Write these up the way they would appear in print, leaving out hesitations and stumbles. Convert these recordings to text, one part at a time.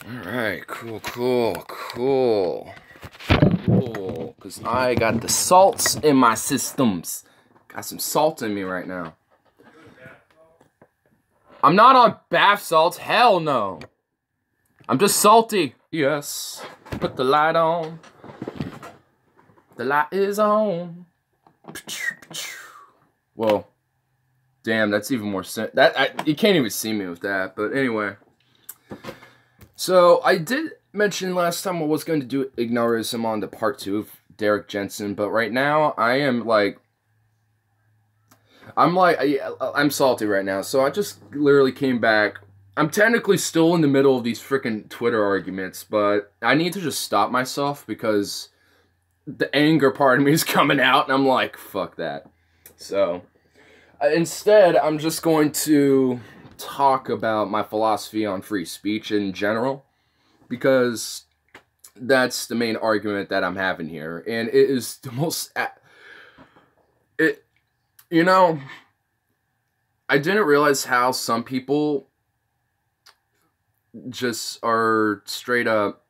Alright, cool. Because I got the salts in my systems. Got some salt in me right now. I'm not on bath salts. Hell no. I'm just salty. Yes. Put the light on. The light is on. Whoa. Damn, that's even more you can't even see me with that. But anyway. So, I did mention last time I was going to do Ignarism on the part 2 of Derek Jensen, but right now, I'm salty right now, so I just literally came back. I'm technically still in the middle of these freaking Twitter arguments, but I need to just stop myself because the anger part of me is coming out, and I'm like, fuck that. So, instead, I'm just going to talk about my philosophy on free speech in general, because that's the main argument that I'm having here, and it is the most, you know, I didn't realize how some people just are straight up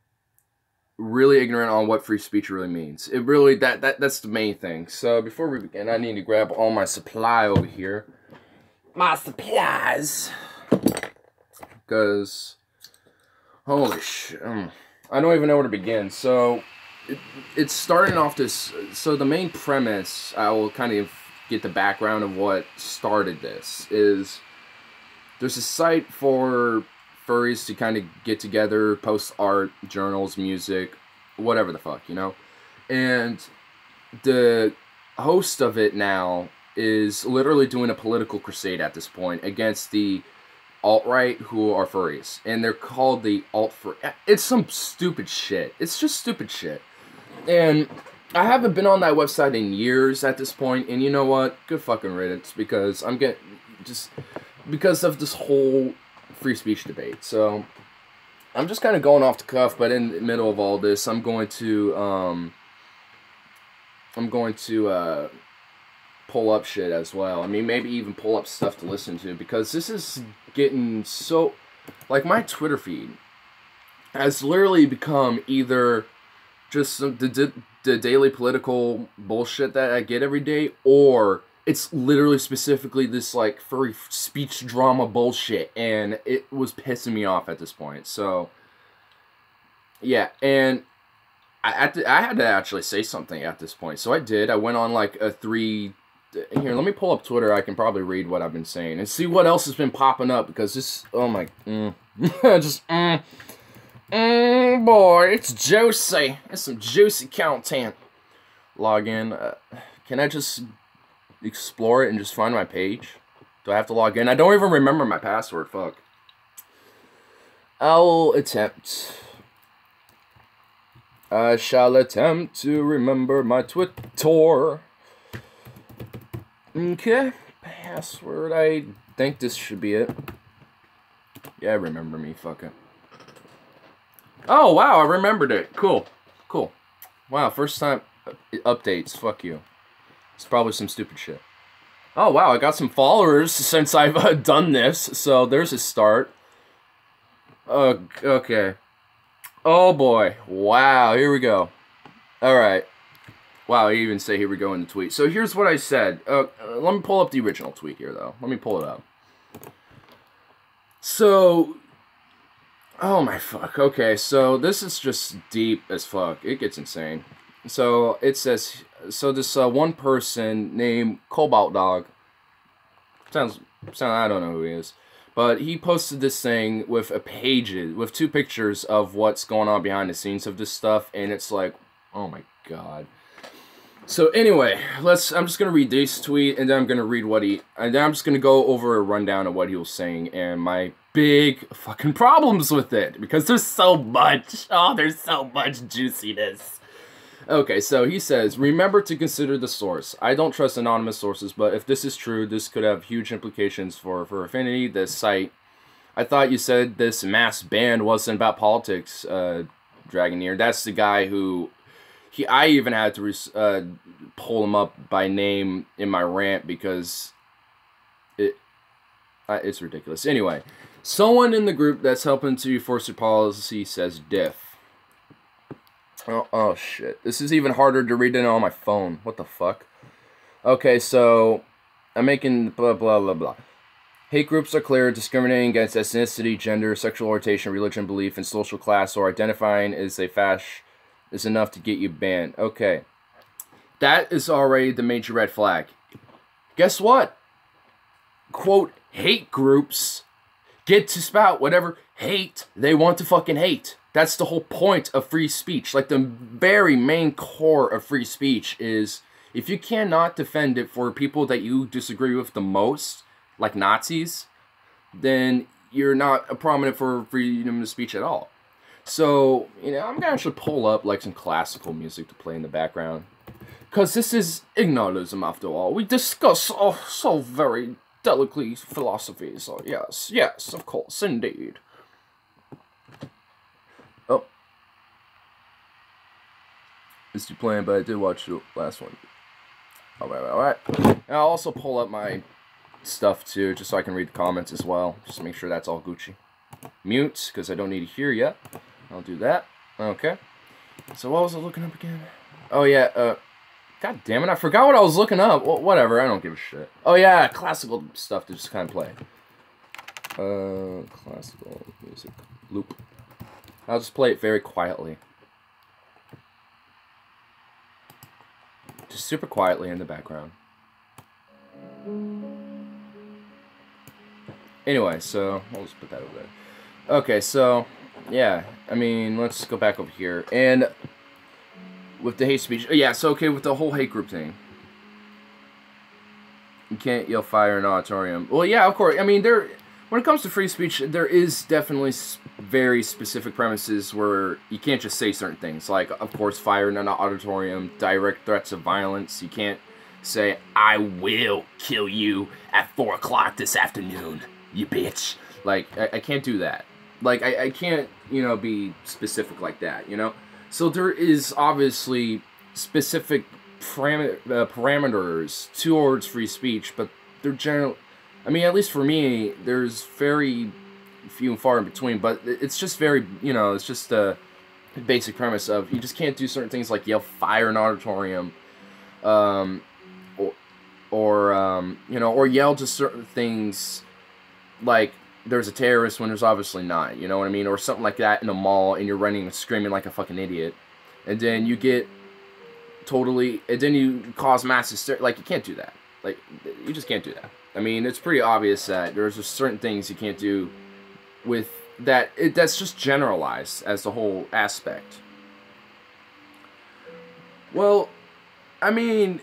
really ignorant on what free speech really means. It really, that's the main thing. So before we begin, I need to grab all my supply over here. My supplies. Because, holy shit, I don't even know where to begin. So, it's starting off this, so the main premise, I will kind of get the background of what started this, is there's a site for furries to kind of get together, post art, journals, music, whatever the fuck, you know? And the host of it now is literally doing a political crusade at this point against the alt-right who are furries. And they're called the alt-furry. It's some stupid shit. It's just stupid shit. And I haven't been on that website in years at this point, and you know what? Good fucking riddance, because I'm getting, just because of this whole free speech debate. So, I'm just kind of going off the cuff, but in the middle of all this, I'm going to pull up shit as well. I mean, maybe even pull up stuff to listen to, because this is getting so, like, my Twitter feed has literally become either just the daily political bullshit that I get every day, or it's literally specifically this, like, furry speech drama bullshit, and it was pissing me off at this point. So, yeah, and I had to actually say something at this point, so I did. I went on, like, here, let me pull up Twitter. I can probably read what I've been saying and see what else has been popping up, because this, oh my, boy, it's juicy. It's some juicy content. Log in. Can I just explore it and just find my page? Do I have to log in? I don't even remember my password. Fuck. I'll attempt. I shall attempt to remember my Twitter. Okay. Password. I think this should be it. Yeah, remember me. Fuck it. Oh, wow, I remembered it. Cool. Wow, first time updates. Fuck you. It's probably some stupid shit. Oh, wow, I got some followers since I've done this, so there's a start. Okay. Oh, boy. Wow, here we go. Alright. Wow, I even say here we go in the tweet. So here's what I said. Let me pull up the original tweet here, though. Let me pull it up. So, oh my fuck. Okay, so this is just deep as fuck. It gets insane. So it says, so this one person named Cobalt Dog, sounds, I don't know who he is, but he posted this thing with with 2 pictures of what's going on behind the scenes of this stuff, and it's like, oh my god. So anyway, I'm just gonna read this tweet, and then I'm gonna read and then I'm just gonna go over a rundown of what he was saying, and my big fucking problems with it, because there's so much. Oh, there's so much juiciness. Okay, so he says, remember to consider the source. I don't trust anonymous sources, but if this is true, this could have huge implications for Affinity, this site. I thought you said this mass ban wasn't about politics, Dragoneer. That's the guy who, I even had to pull him up by name in my rant, because it's ridiculous. Anyway, Someone in the group that's helping to enforce the policy says diff. Oh shit. This is even harder to read than on my phone. What the fuck? Okay, so I'm making blah blah blah blah. Hate groups are clear, discriminating against ethnicity, gender, sexual orientation, religion, belief, and social class, or identifying as a fash is enough to get you banned. Okay. That is already the major red flag. Guess what? Quote, hate groups get to spout whatever hate they want to fucking hate. That's the whole point of free speech. Like, the very main core of free speech is, if you cannot defend it for people that you disagree with the most, like Nazis, then you're not a prominent for freedom of speech at all. So, you know, I'm gonna actually pull up like some classical music to play in the background, because this is Ignarism after all. We discuss so very delicately philosophies. So yes, of course, indeed. Oh, missed you playing, but I did watch the last one. All right. And I'll also pull up my stuff too, just so I can read the comments as well. Just to make sure that's all Gucci. Mute, because I don't need to hear yet. I'll do that. Okay. So what was I looking up again? Oh yeah, God damn it, I forgot what I was looking up. Well, whatever, I don't give a shit. Oh yeah, classical stuff to just kind of play. Classical music. Loop. I'll just play it very quietly. Just super quietly in the background. Anyway, so I'll just put that over there. Okay, so yeah, I mean, let's go back over here. And with the hate speech, yeah, so okay, with the whole hate group thing. You can't yell fire in an auditorium. Well, yeah, of course. I mean, when it comes to free speech, there is definitely very specific premises where you can't just say certain things. Like, of course, fire in an auditorium, direct threats of violence. You can't say, I will kill you at 4 o'clock this afternoon, you bitch. Like, I can't do that. Like, I can't, you know, be specific like that, you know? So there is obviously specific parameters towards free speech, but they're general. I mean, at least for me, there's very few and far in between, but it's just very, you know, it's just a basic premise of you just can't do certain things like yell fire in an auditorium, or you know, or yell to certain things like there's a terrorist when there's obviously not, you know what I mean? Or something like that in a mall and you're running and screaming like a fucking idiot. And then you get totally, and then you cause mass hysteria. Like, you can't do that. Like, you just can't do that. I mean, it's pretty obvious that there's just certain things you can't do with that. That's just generalized as the whole aspect. Well, I mean,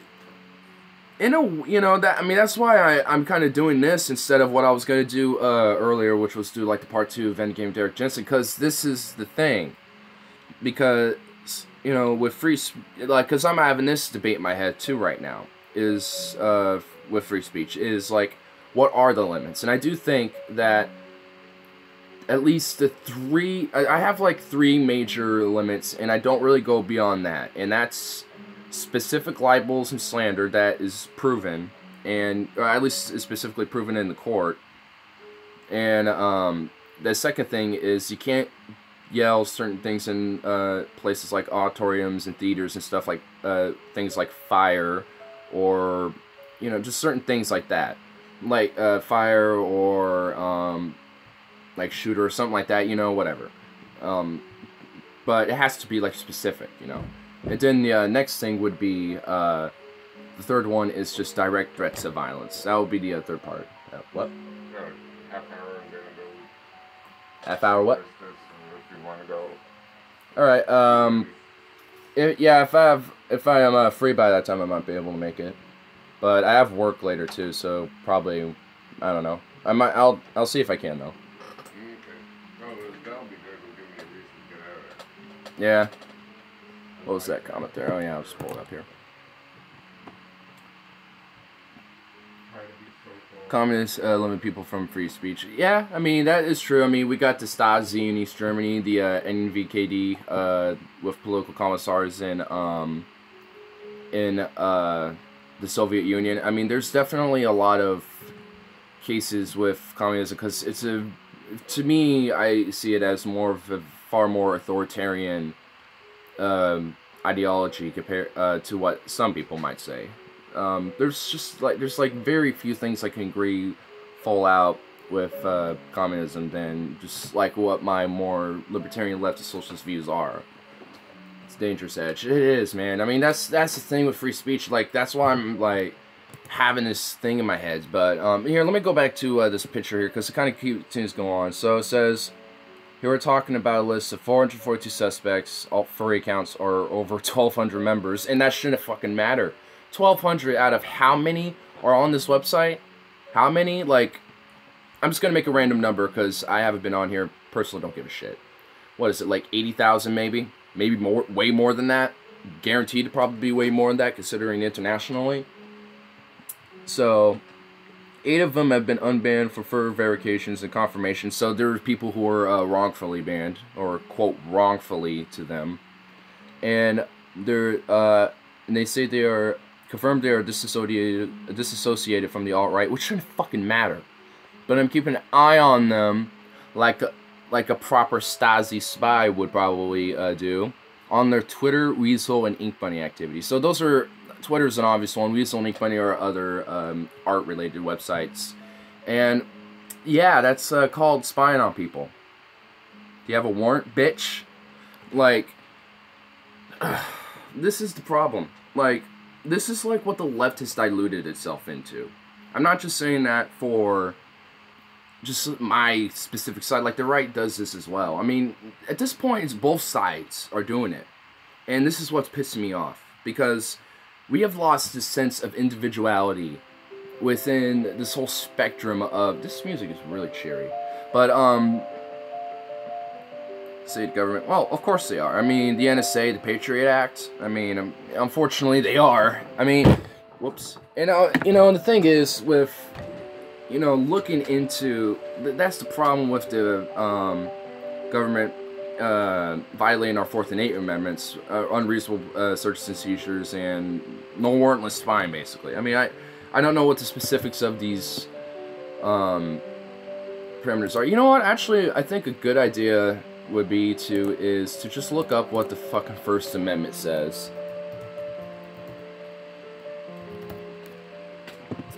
you know, that, I mean, that's why I'm kind of doing this instead of what I was going to do earlier, which was do like the part 2 of Endgame Derek Jensen, because this is the thing. Because, you know, with free, like, because I'm having this debate in my head too right now, is with free speech, is like, what are the limits? And I do think that at least the 3, I have like 3 major limits, and I don't really go beyond that, and that's specific libels and slander that is proven, and or at least is specifically proven in the court. And the second thing is you can't yell certain things in places like auditoriums and theaters and stuff, like things like fire, or, you know, just certain things like that, like fire or like shooter or something like that, you know, whatever. But it has to be like specific, you know. And then the next thing would be, the third one is just direct threats of violence. That would be the third part. What? Half hour and then go. Half hour what? If you want to go. Alright, yeah, if I am free by that time, I might be able to make it. But I have work later too, so probably, I don't know. I'll see if I can though. Okay. Well, that'll be good. It'll give me a reason to get out of there. Yeah. What was that comment there? Oh yeah, I'll just pull it up here. Communists limit people from free speech. Yeah, I mean, that is true. I mean, we got the Stasi in East Germany, the NVKD with political commissars in the Soviet Union. I mean, there's definitely a lot of cases with communism because it's to me, I see it as more of a far more authoritarian ideology compared to what some people might say. There's very few things I can agree full out with communism than just like what my more libertarian leftist socialist views are. It's a dangerous edge. It is, man. I mean, that's the thing with free speech. Like, that's why I'm like having this thing in my head. But here, let me go back to this picture here because it kind of continues to go on. So it says here we're talking about a list of 442 suspects. All furry accounts are over 1,200 members, and that shouldn't fucking matter. 1,200 out of how many are on this website? How many? Like, I'm just gonna make a random number because I haven't been on here. Personally, don't give a shit. What is it, like 80,000 maybe? Maybe more, way more than that. Guaranteed to probably be way more than that considering internationally. So, 8 of them have been unbanned for further verifications and confirmations. So there are people who are wrongfully banned, or quote wrongfully to them, and they say they are confirmed they are disassociated from the alt-right, which shouldn't fucking matter. But I'm keeping an eye on them, like a proper Stasi spy would probably do, on their Twitter, Weasel, and Ink Bunny activities. So those are, Twitter's an obvious one, Weasel and Ink Bunny are other art-related websites. And yeah, that's called spying on people. Do you have a warrant, bitch? Like, this is the problem. Like, this is like what the left has diluted itself into. I'm not just saying that for just my specific side. Like, the right does this as well. I mean, at this point, it's both sides are doing it. And this is what's pissing me off. Because we have lost this sense of individuality within this whole spectrum of... This music is really cheery. But, state government, well, of course they are. I mean, the NSA, the Patriot Act, I mean, unfortunately they are. I mean, whoops. And, and the thing is, with... looking into... That's the problem with the government violating our 4th and 8th Amendments, unreasonable searches and seizures, and no warrantless spying, basically. I mean, I don't know what the specifics of these parameters are. You know what? Actually, I think a good idea would be to just look up what the fucking First Amendment says.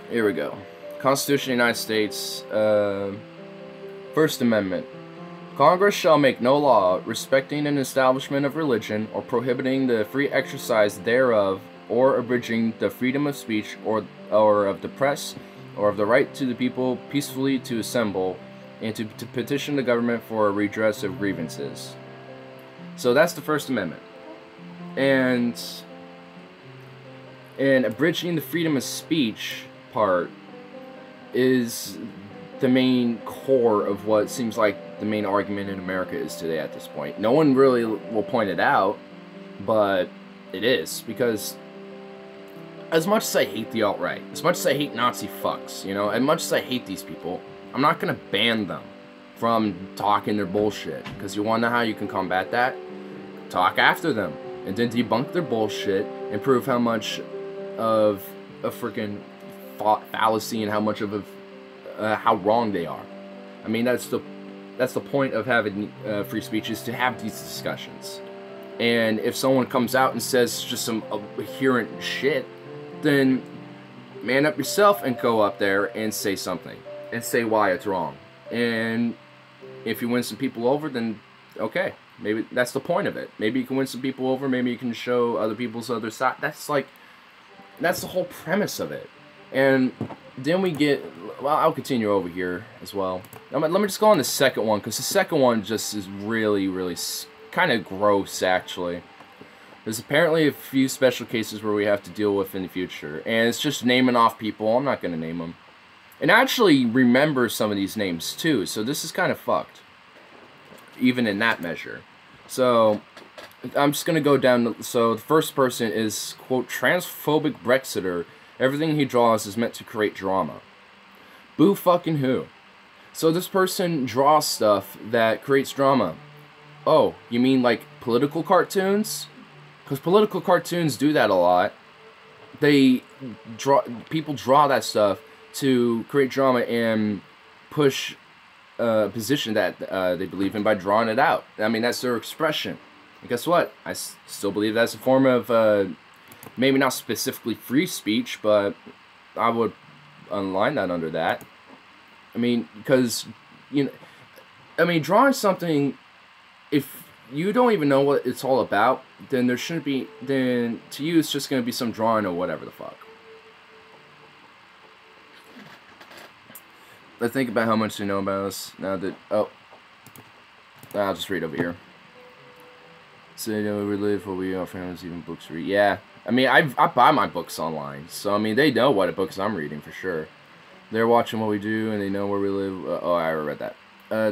Here we go. Constitution of the United States, First Amendment. Congress shall make no law respecting an establishment of religion, or prohibiting the free exercise thereof, or abridging the freedom of speech, or of the press, or of the right to the people peacefully to assemble, and to petition the government for a redress of grievances. So that's the First Amendment. And abridging the freedom of speech part is the main core of what seems like the main argument in America is today at this point. No one really will point it out, but it is, because as much as I hate the alt-right, as much as I hate Nazi fucks, as much as I hate these people, I'm not gonna ban them from talking their bullshit, because you wanna know how you can combat that? Talk after them, and then debunk their bullshit, and prove how much of a freaking fallacy and how much of how wrong they are. I mean, that's the point of having free speech, is to have these discussions. And if someone comes out and says just some inherent shit, then man up yourself and go up there and say something and say why it's wrong. And if you win some people over, then okay, maybe that's the point of it. Maybe you can win some people over. Maybe you can show other people's other side. That's the whole premise of it. And then we get, well, I'll continue over here as well. Let me just go on the second one, because the second one just is really, really kind of gross, actually. There's apparently a few special cases where we have to deal with in the future, and it's just naming off people. I'm not going to name them. And I actually remember some of these names, too, so this is kind of fucked, even in that measure. So, I'm just going to go down, so the first person is, quote, transphobic Brexiter. Everything he draws is meant to create drama. Boo fucking who? So this person draws stuff that creates drama. Oh, you mean like political cartoons? Because political cartoons do that a lot. People draw that stuff to create drama and push position that they believe in by drawing it out. I mean, that's their expression. And guess what? I still believe that's a form of maybe not specifically free speech, but I would align that under that. I mean, because I mean, drawing something, if you don't even know what it's all about, then there shouldn't be. Then to you, it's just gonna be some drawing or whatever the fuck. Let's think about how much they know about us now that. Oh, I'll just read over here. So they know we live, what we offer, families, even books to read. Yeah, I mean, I buy my books online, so I mean, they know what books I'm reading for sure. They're watching what we do, and they know where we live. Oh, I already read that.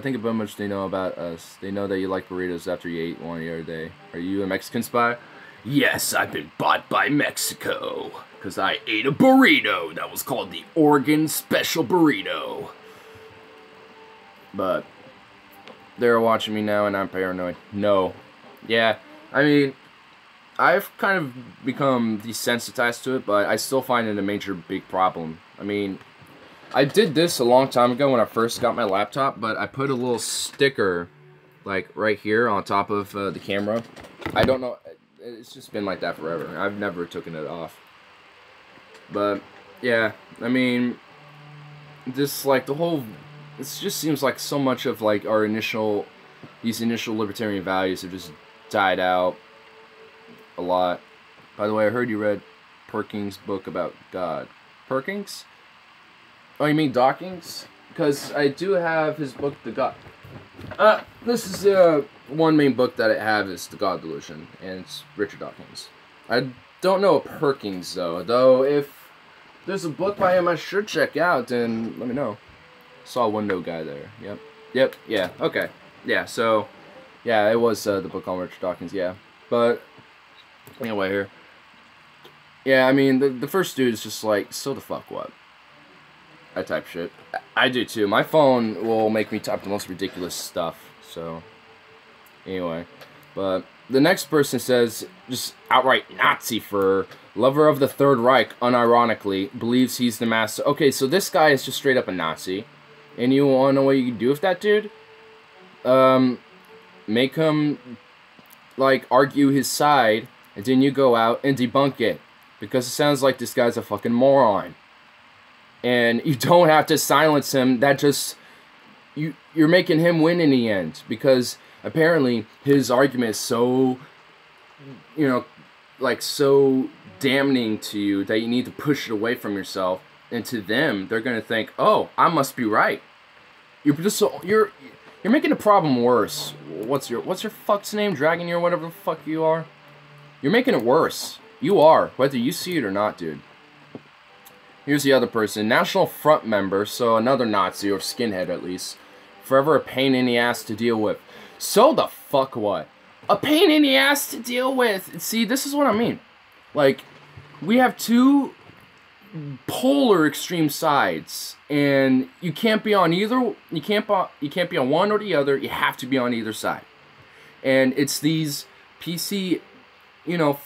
Think about how much they know about us. They know that you like burritos after you ate one the other day. Are you a Mexican spy? Yes, I've been bought by Mexico. Because I ate a burrito that was called the Oregon Special Burrito. But they're watching me now and I'm paranoid. No. Yeah, I mean, I've kind of become desensitized to it, but I still find it a major big problem. I mean, I did this a long time ago when I first got my laptop, but I put a little sticker, like, right here on top of the camera. I don't know, it's just been like that forever. I've never taken it off. But, yeah, I mean, this, like, the whole, it just seems like so much of, like, our these initial libertarian values have just died out a lot. By the way, I heard you read Perkins' book about God. Perkins? Oh, you mean Dawkins? Because I do have his book, The God. This is one main book that I have is The God Delusion, and it's Richard Dawkins. I don't know Perkins though if there's a book by him I should check out, then let me know. Saw a window guy there. Yep. Yeah. Okay. Yeah. So, yeah, it was the book on Richard Dawkins. Yeah, but anyway here. Yeah, I mean the first dude is just like, so the fuck what? I type shit. I do too. My phone will make me type the most ridiculous stuff. So, anyway. But the next person says, just outright Nazi for lover of the Third Reich, unironically, believes he's the master. Okay, so this guy is just straight up a Nazi. And you want to know what you can do with that dude? Make him, like, argue his side, and then you go out and debunk it. Because it sounds like this guy's a fucking moron. And you don't have to silence him. That just, you're making him win in the end. Because apparently his argument is so, like so damning to you that you need to push it away from yourself. And to them, they're going to think, oh, I must be right. You're making the problem worse. What's your fuck's name? Dragon or whatever the fuck you are? You're making it worse. You are, whether you see it or not, dude. Here's the other person. National Front member, so another Nazi, or skinhead at least. Forever a pain in the ass to deal with. So the fuck what? A pain in the ass to deal with. See, this is what I mean. Like, we have two polar extreme sides. And you can't be on either. You can't be on one or the other. You have to be on either side. And it's these PC,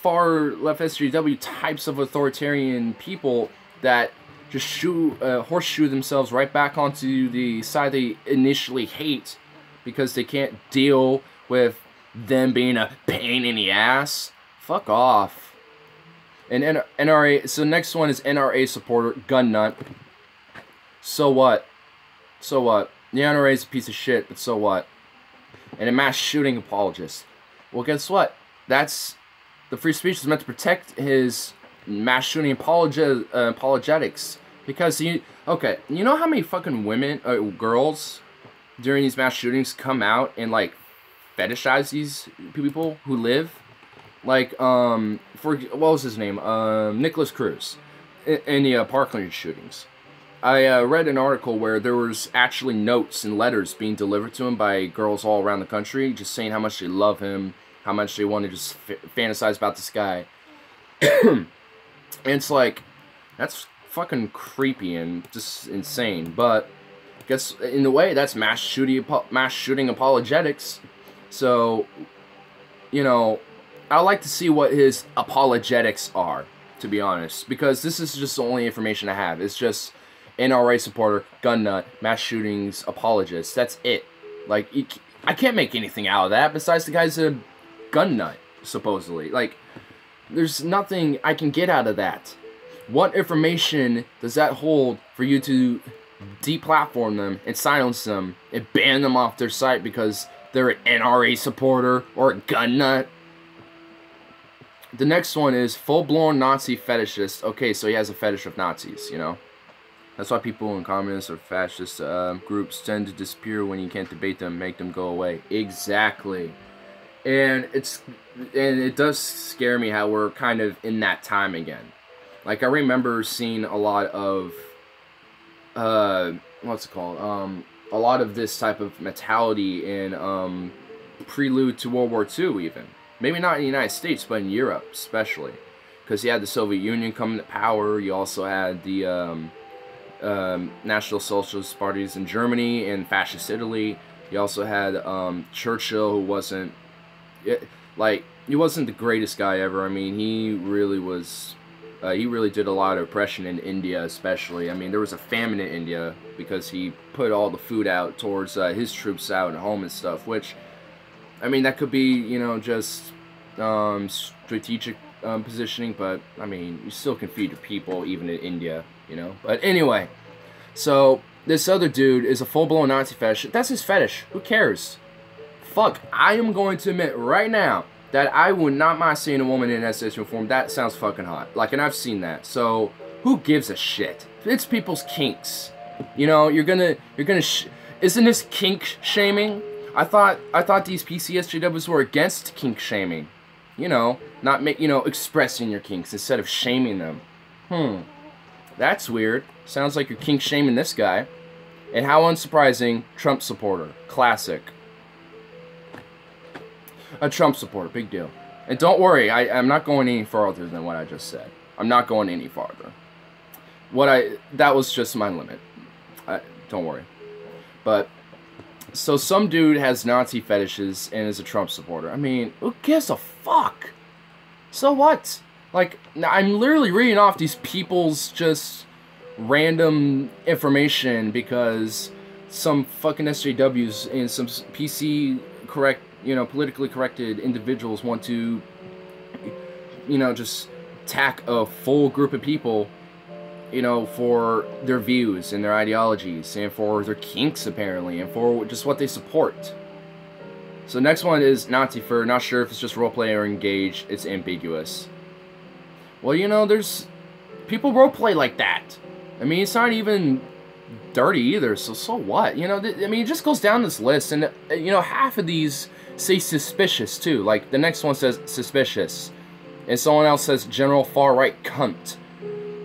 far left SJW types of authoritarian people that just horseshoe themselves right back onto the side they initially hate because they can't deal with them being a pain in the ass. Fuck off. And NRA, so next one is NRA supporter, gun nut. So what? So what? The NRA is a piece of shit, but so what? And a mass shooting apologist. Well, guess what? That's, the free speech is meant to protect his mass shooting apologetics. Because, okay, you know how many fucking women, girls, during these mass shootings come out and, like, fetishize these people who live? Like, what was his name? Nicholas Cruz. In the Parkland shootings. I read an article where there was actually notes and letters being delivered to him by girls all around the country, just saying how much they love him, how much they want to just fantasize about this guy. And it's like, that's fucking creepy and just insane. But I guess in a way, that's mass shooting apologetics. So, I like to see what his apologetics are, to be honest, because this is just the only information I have. It's just, NRA supporter, gun nut, mass shootings apologist. That's it. Like, I can't make anything out of that besides the guy's a gun nut, supposedly. Like, there's nothing I can get out of that. What information does that hold for you to deplatform them and silence them and ban them off their site because they're an NRA supporter or a gun nut? The next one is full-blown Nazi fetishist. Okay, so he has a fetish of Nazis, you know. That's why people in communist or fascist groups tend to disappear when you can't debate them, make them go away. Exactly. And it does scare me how we're kind of in that time again. Like, I remember seeing a lot of, what's it called? A lot of this type of mentality in prelude to World War II even. Maybe not in the United States, but in Europe especially. Because you had the Soviet Union coming to power. You also had the National Socialist parties in Germany and Fascist Italy. You also had Churchill, who wasn't, he wasn't the greatest guy ever. I mean, he really was, he really did a lot of oppression in India especially. I mean, there was a famine in India because he put all the food out towards his troops out at home and stuff, which, I mean, that could be, you know, just strategic positioning, but, I mean, you still can feed your people even in India, you know? But anyway, so this other dude is a full-blown Nazi fetish. That's his fetish. Who cares? Fuck, I am going to admit right now that I would not mind seeing a woman in SS uniform. That sounds fucking hot. Like, and I've seen that. So, who gives a shit? It's people's kinks. You know, isn't this kink shaming? I thought these PCSJWs were against kink shaming. You know, not expressing your kinks instead of shaming them. That's weird. Sounds like you're kink shaming this guy. And how unsurprising, Trump supporter. Classic. A Trump supporter, big deal. And don't worry, I'm not going any farther than what I just said. I'm not going any farther. That was just my limit. Don't worry. But, so some dude has Nazi fetishes and is a Trump supporter. I mean, who gives a fuck? So what? Like, I'm literally reading off these people's just random information because some fucking SJWs and some PC correct, politically corrected individuals want to, just attack a full group of people, for their views and their ideologies and for their kinks, apparently, and for just what they support. So next one is Nazi fur. Not sure if it's just roleplay or engaged. It's ambiguous. Well, there's people roleplay like that. I mean, it's not even dirty either, so what? I mean, it just goes down this list, and, half of these say suspicious, too. Like, the next one says suspicious, and someone else says general far-right cunt.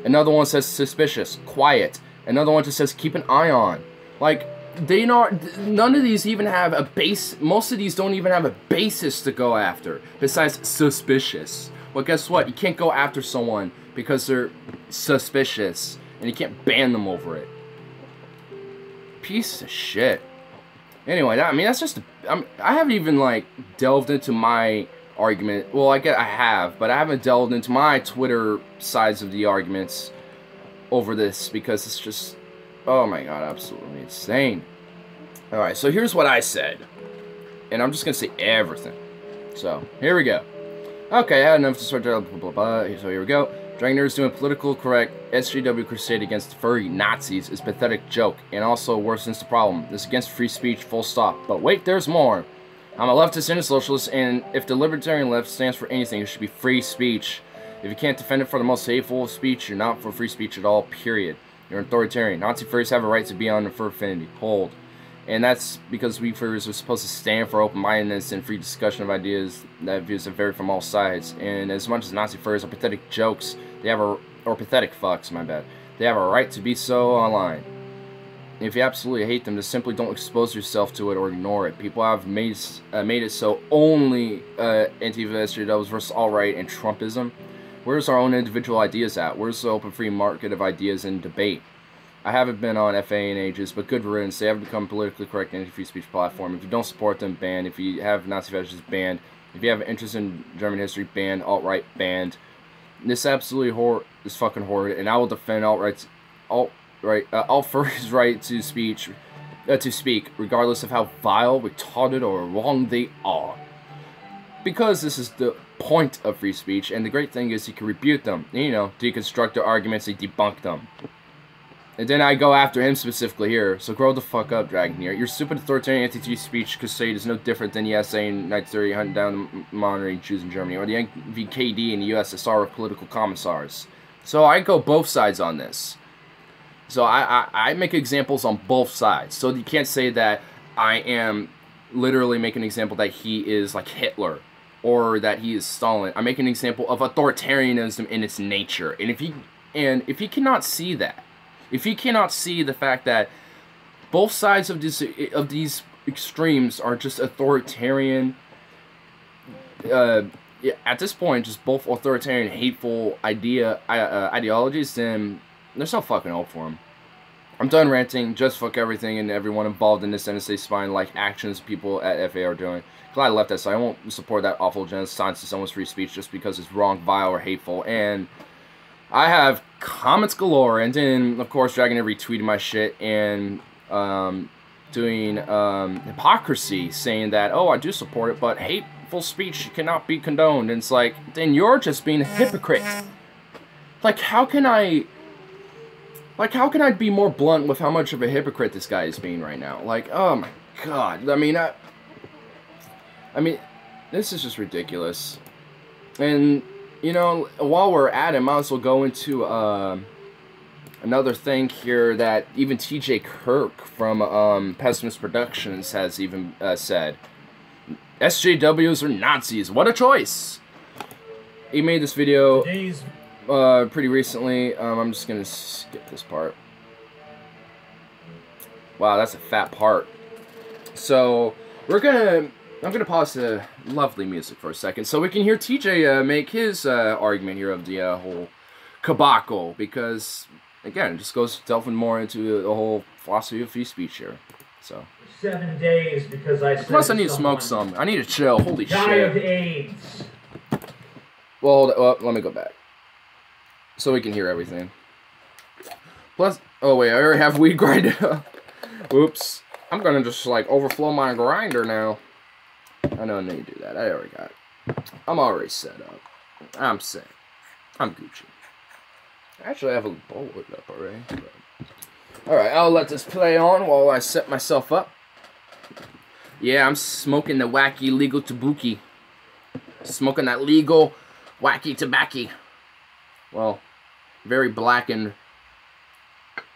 Another one says suspicious, quiet. Another one just says keep an eye on. Like, none of these even have a base, most of these don't even have a basis to go after, besides suspicious. Well, guess what? You can't go after someone because they're suspicious, and you can't ban them over it. Piece of shit. Anyway, that's just, I haven't even, delved into my argument. Well, I have, but I haven't delved into my Twitter sides of the arguments over this because it's just, oh my god, absolutely insane. Alright, so here's what I said. And I'm just going to say everything. So, here we go. Okay, I had enough to start, blah, blah, blah. So here we go. Dragon Nerds doing political correct SJW crusade against furry Nazis is a pathetic joke and also worsens the problem. This is against free speech, full stop. But wait, there's more. I'm a leftist and a socialist, and if the libertarian left stands for anything, it should be free speech. If you can't defend it for the most hateful speech, you're not for free speech at all, period. You're an authoritarian. Nazi furries have a right to be on the fur affinity. Hold. And that's because we furries are supposed to stand for open-mindedness and free discussion of ideas that views that vary from all sides. And as much as Nazi furries are pathetic jokes, they have or pathetic fucks, my bad. They have a right to be so online. If you absolutely hate them, just simply don't expose yourself to it or ignore it. People have made it so only Antifa, SJWs versus alt-right and Trumpism. Where's our own individual ideas at? Where's the open free market of ideas and debate? I haven't been on FA in ages, but good riddance. They have become politically correct anti-free speech platform. If you don't support them, banned. If you have Nazi fetishes, banned. If you have an interest in German history, banned. Alt-right, banned. This absolutely is fucking horrid, and I will defend alt-right's all for his right to speak, regardless of how vile, retarded, or wrong they are. Because this is the point of free speech, and the great thing is you can rebuke them, you know, deconstruct their arguments and debunk them. And then I go after him specifically here, so grow the fuck up, Dragon here. Your stupid authoritarian anti-Jew speech crusade is no different than the SA in 1930 hunting down the monitoring Jews in Germany, or the NVKD in the USSR of political commissars. So I go both sides on this. So I make examples on both sides. So you can't say that I am literally making an example that he is like Hitler or that he is Stalin. I make an example of authoritarianism in its nature. And if he cannot see that, if he cannot see the fact that both sides of these extremes are just authoritarian, at this point, just both authoritarian, hateful ideologies, then there's no fucking hope for him. I'm done ranting. Just fuck everything and everyone involved in this NSA spying like actions people at FA are doing. Glad I left that, so I won't support that awful genocide to someone's free speech just because it's wrong, vile, or hateful. And I have comments galore, and then, of course, Dragon retweeted my shit and doing hypocrisy, saying that, oh, I do support it, but hateful speech cannot be condoned. And it's like, then you're just being a hypocrite. Like, how can I be more blunt with how much of a hypocrite this guy is being right now? Like, oh my god. I mean, this is just ridiculous. And, you know, while we're at it, might as well go into another thing here that even TJ Kirk from Pessimist Productions has even said. SJWs are Nazis. What a choice! He made this video pretty recently. I'm just gonna skip this part. Wow, that's a fat part. So I'm gonna pause the lovely music for a second so we can hear TJ make his argument here of the whole debacle, because again, it just goes delving more into the whole philosophy of free speech here. So 7 days because I said plus I need to smoke some. I need to chill. Holy shit. Die of AIDS. Well, let me go back so we can hear everything. Plus, oh wait, I already have weed grinded up. Oops. I'm gonna just like overflow my grinder now. I don't need to do that. I already got it. I'm already set up. I'm set. I'm Gucci. Actually, I have a bowl up already. Alright, I'll let this play on while I set myself up. Yeah, I'm smoking the wacky legal tabuki. Smoking that legal wacky tobacco. Well, very blackened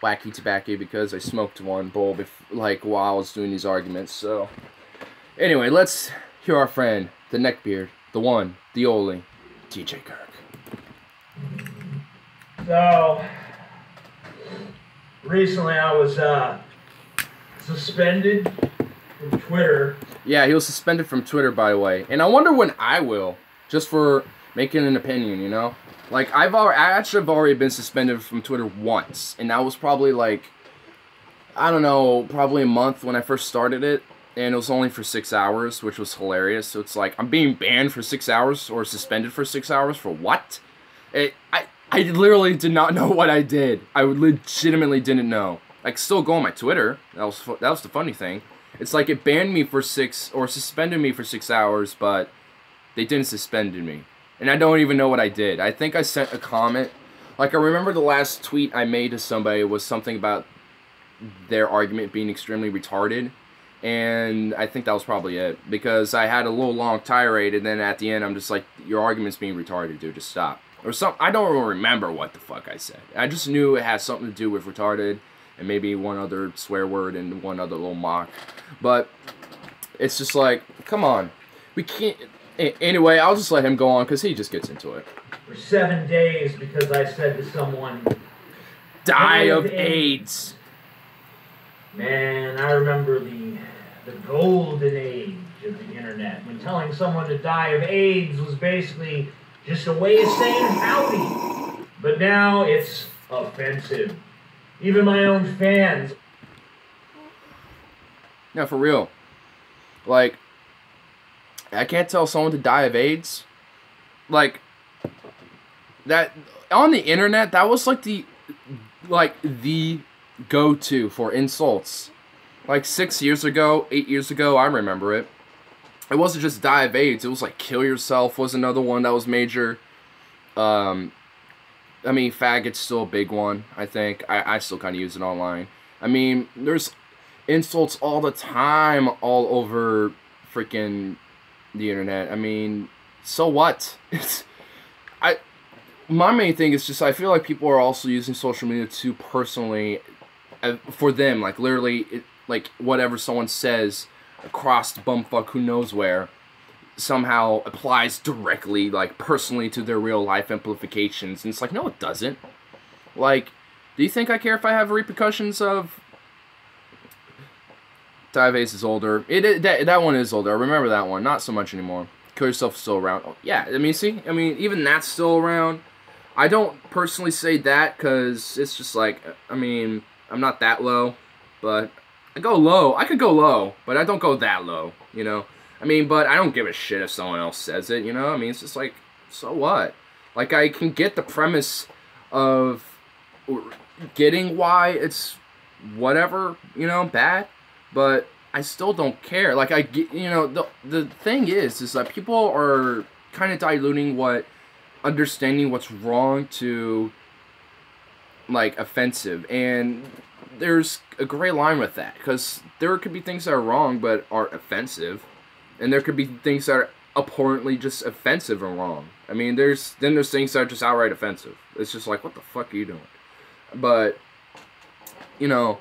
wacky tobacco because I smoked one bowl while I was doing these arguments. So, anyway, let's hear our friend, the neckbeard, the one, the only, TJ Kirk. So, recently I was suspended from Twitter. Yeah, he was suspended from Twitter, by the way. And I wonder when I will, just for making an opinion, you know? Like, I actually have already been suspended from Twitter once. And that was probably like, I don't know, probably a month when I first started it. And it was only for 6 hours, which was hilarious. So it's like, I'm being banned for 6 hours or suspended for 6 hours for what? I literally did not know what I did. I legitimately didn't know. I could still go on my Twitter. That was the funny thing. It's like it banned me for suspended me for 6 hours, but they didn't suspend me. And I don't even know what I did. I think I sent a comment. Like, I remember the last tweet I made to somebody was something about their argument being extremely retarded. And I think that was probably it. Because I had a little long tirade, and then at the end I'm just like, your argument's being retarded, dude, just stop. Or something. I don't even remember what the fuck I said. I just knew it had something to do with retarded, and maybe one other swear word and one other little mock. But it's just like, come on. We can't... Anyway, I'll just let him go on because he just gets into it. For 7 days because I said to someone, die of AIDS. Man, I remember the golden age of the internet, when telling someone to die of AIDS was basically just a way of saying howdy. But now it's offensive. Even my own fans. Now, for real. Like, I can't tell someone to die of AIDS. Like, that, on the internet, that was like the go-to for insults. Like 6 years ago, 8 years ago, I remember it. It wasn't just die of AIDS. It was like kill yourself was another one that was major. I mean, faggot's still a big one, I think. I still kind of use it online. I mean, there's insults all the time all over freaking the internet. I mean, so what? My main thing is just I feel like people are also using social media to personally, for them, like literally, like whatever someone says across the bumfuck who knows where, somehow applies directly, like, personally to their real life implications. And it's like, no, it doesn't. Like, do you think I care if I have repercussions of... Dive-Ace is older. That one is older. I remember that one. Not so much anymore. Kill Yourself is still around. Oh, yeah, I mean, see? I mean, even that's still around. I don't personally say that because it's just like, I mean, I'm not that low. But I go low. I could go low, but I don't go that low, you know? I mean, but I don't give a shit if someone else says it, you know? I mean, it's just like, so what? Like, I can get the premise of getting why it's whatever, you know, bad, but I still don't care. Like, I get, you know, the thing is that people are kind of diluting understanding what's wrong to, like, offensive, and there's a gray line with that, because there could be things that are wrong but aren't offensive. And there could be things that are abhorrently just offensive and wrong. I mean, there's things that are just outright offensive. It's just like, what the fuck are you doing? But, you know,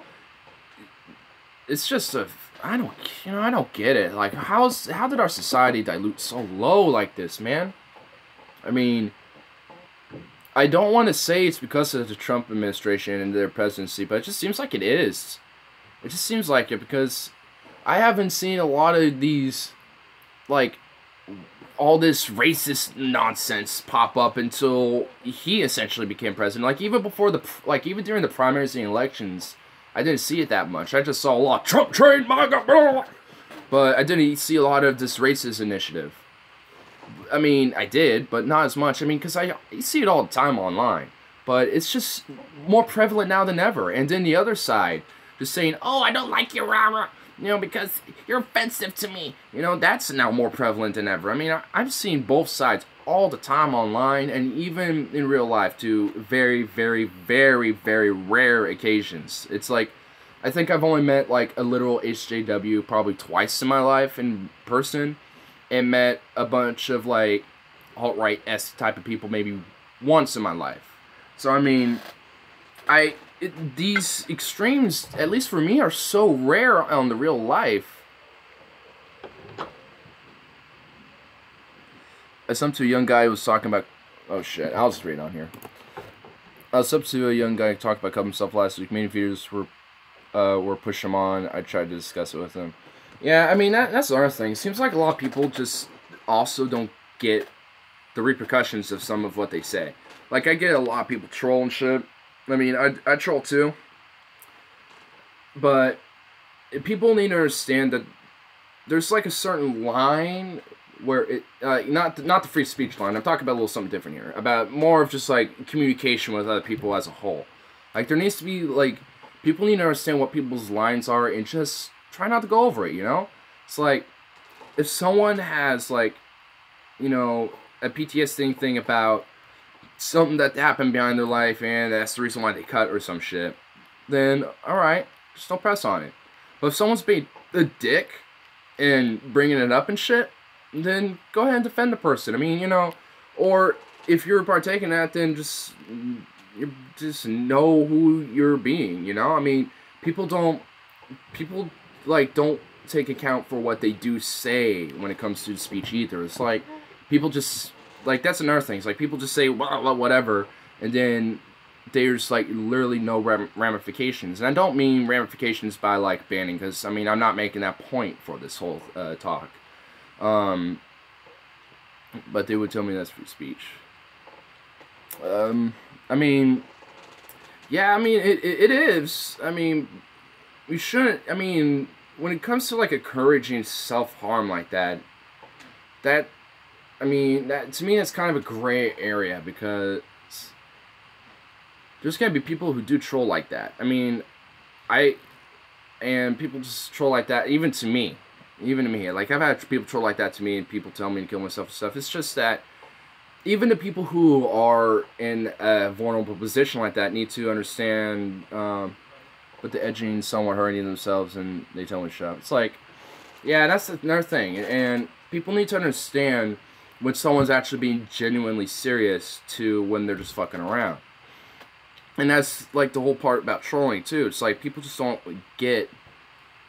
it's just I don't get it. Like, how did our society dilute so low like this, man? I mean, I don't want to say it's because of the Trump administration and their presidency, but it just seems like it is. It just seems like it, because I haven't seen a lot of these, like, all this racist nonsense pop up until he essentially became president. Like, even before even during the primaries and elections, I didn't see it that much. I just saw a lot of Trump train, but I didn't see a lot of this racist initiative. I mean, I did, but not as much. I mean, because you see it all the time online, but it's just more prevalent now than ever. And then the other side, just saying, oh, I don't like you, rah, you know, because you're offensive to me. You know, that's now more prevalent than ever. I mean, I've seen both sides all the time online, and even in real life, to very, very, very, very rare occasions. It's like, I think I've only met, like, a literal HJW probably twice in my life in person, and met a bunch of, like, alt-right-esque type of people maybe once in my life. So, I mean, these extremes, at least for me, are so rare on the real life. I sub to a young guy who was talking about... Oh, shit. I'll just read on here. I sub to a young guy who talked about cutting himself last week. Many viewers were pushing him on. I tried to discuss it with him. Yeah, I mean, that's the other thing. It seems like a lot of people just also don't get the repercussions of some of what they say. Like, I get a lot of people troll and shit. I mean, I troll too. But people need to understand that there's like a certain line where it, not the free speech line. I'm talking about a little something different here. About more of just like communication with other people as a whole. Like, there needs to be, like, people need to understand what people's lines are and just try not to go over it, you know? It's like, if someone has, like, you know, a PTSD thing about something that happened behind their life and that's the reason why they cut or some shit, then alright, just don't press on it. But if someone's being a dick and bringing it up and shit, then go ahead and defend the person. I mean, you know, or if you're partaking in that, then just know who you're being, you know? I mean, people don't take account for what they do say when it comes to speech either. It's like, people just, like, that's another thing. It's like, people just say, well, whatever, and then there's, like, literally no ramifications. And I don't mean ramifications by, like, banning, because, I mean, I'm not making that point for this whole talk. But they would tell me that's free speech. I mean, yeah, I mean, it is. I mean, we shouldn't, I mean, when it comes to, like, encouraging self-harm like that, I mean, to me, that's kind of a gray area, because there's gonna be people who do troll like that. I mean, and people just troll like that, even to me. Even to me. Like, I've had people troll like that to me, and people tell me to kill myself and stuff. It's just that even the people who are in a vulnerable position like that need to understand, but the edging somewhat hurting themselves, and they tell me to shut up. It's like, yeah, that's another thing. And people need to understand when someone's actually being genuinely serious to when they're just fucking around. And that's, like, the whole part about trolling, too. It's like, people just don't get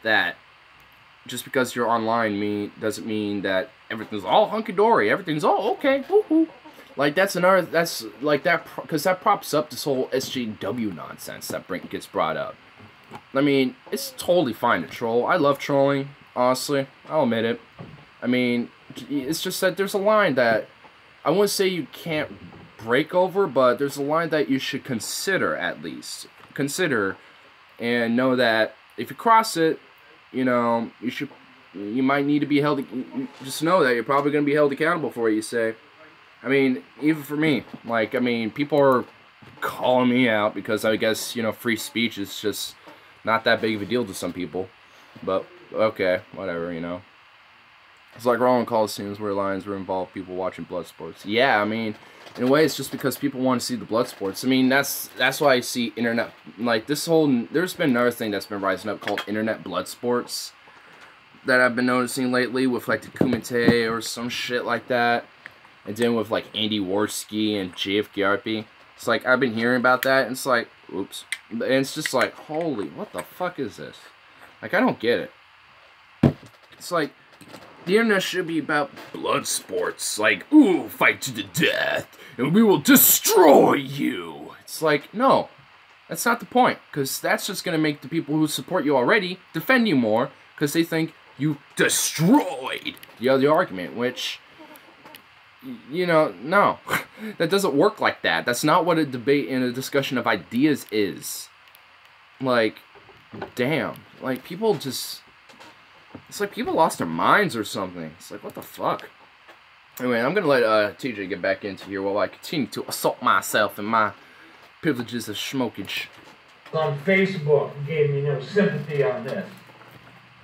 that just because you're online doesn't mean that everything's all hunky-dory. Everything's all okay. Woo-hoo. Like, that's like, that, because that props up this whole SJW nonsense that gets brought up. I mean, it's totally fine to troll. I love trolling, honestly. I'll admit it. I mean, it's just that there's a line that I wouldn't say you can't break over, but there's a line that you should consider, at least. Consider, and know that if you cross it, you know, you might need to be held, just know that you're probably going to be held accountable for what you say. I mean, even for me, like, I mean, people are calling me out because I guess, you know, free speech is just not that big of a deal to some people. But, okay, whatever, you know. It's like Roman Coliseums where lions were involved, people watching blood sports. Yeah, I mean, in a way, it's just because people want to see the blood sports. I mean, that's why I see internet, like, this whole, there's been another thing that's been rising up called internet blood sports that I've been noticing lately with, like, the Kumite or some shit like that. And then with, like, Andy Worski and JF Garpy. It's like, I've been hearing about that, and it's like, oops. And it's just like, holy, what the fuck is this? Like, I don't get it. It's like, the internet should be about blood sports. Like, ooh, fight to the death, and we will destroy you. It's like, no. That's not the point. Because that's just going to make the people who support you already defend you more. Because they think you destroyed the other argument. Which, you know, no. That doesn't work like that. That's not what a debate and a discussion of ideas is. Like, damn. Like, people just... It's like people lost their minds or something. It's like, what the fuck? Anyway, I'm going to let TJ get back into here while I continue to assault myself and my privileges of schmokage. On Facebook gave me no sympathy on this.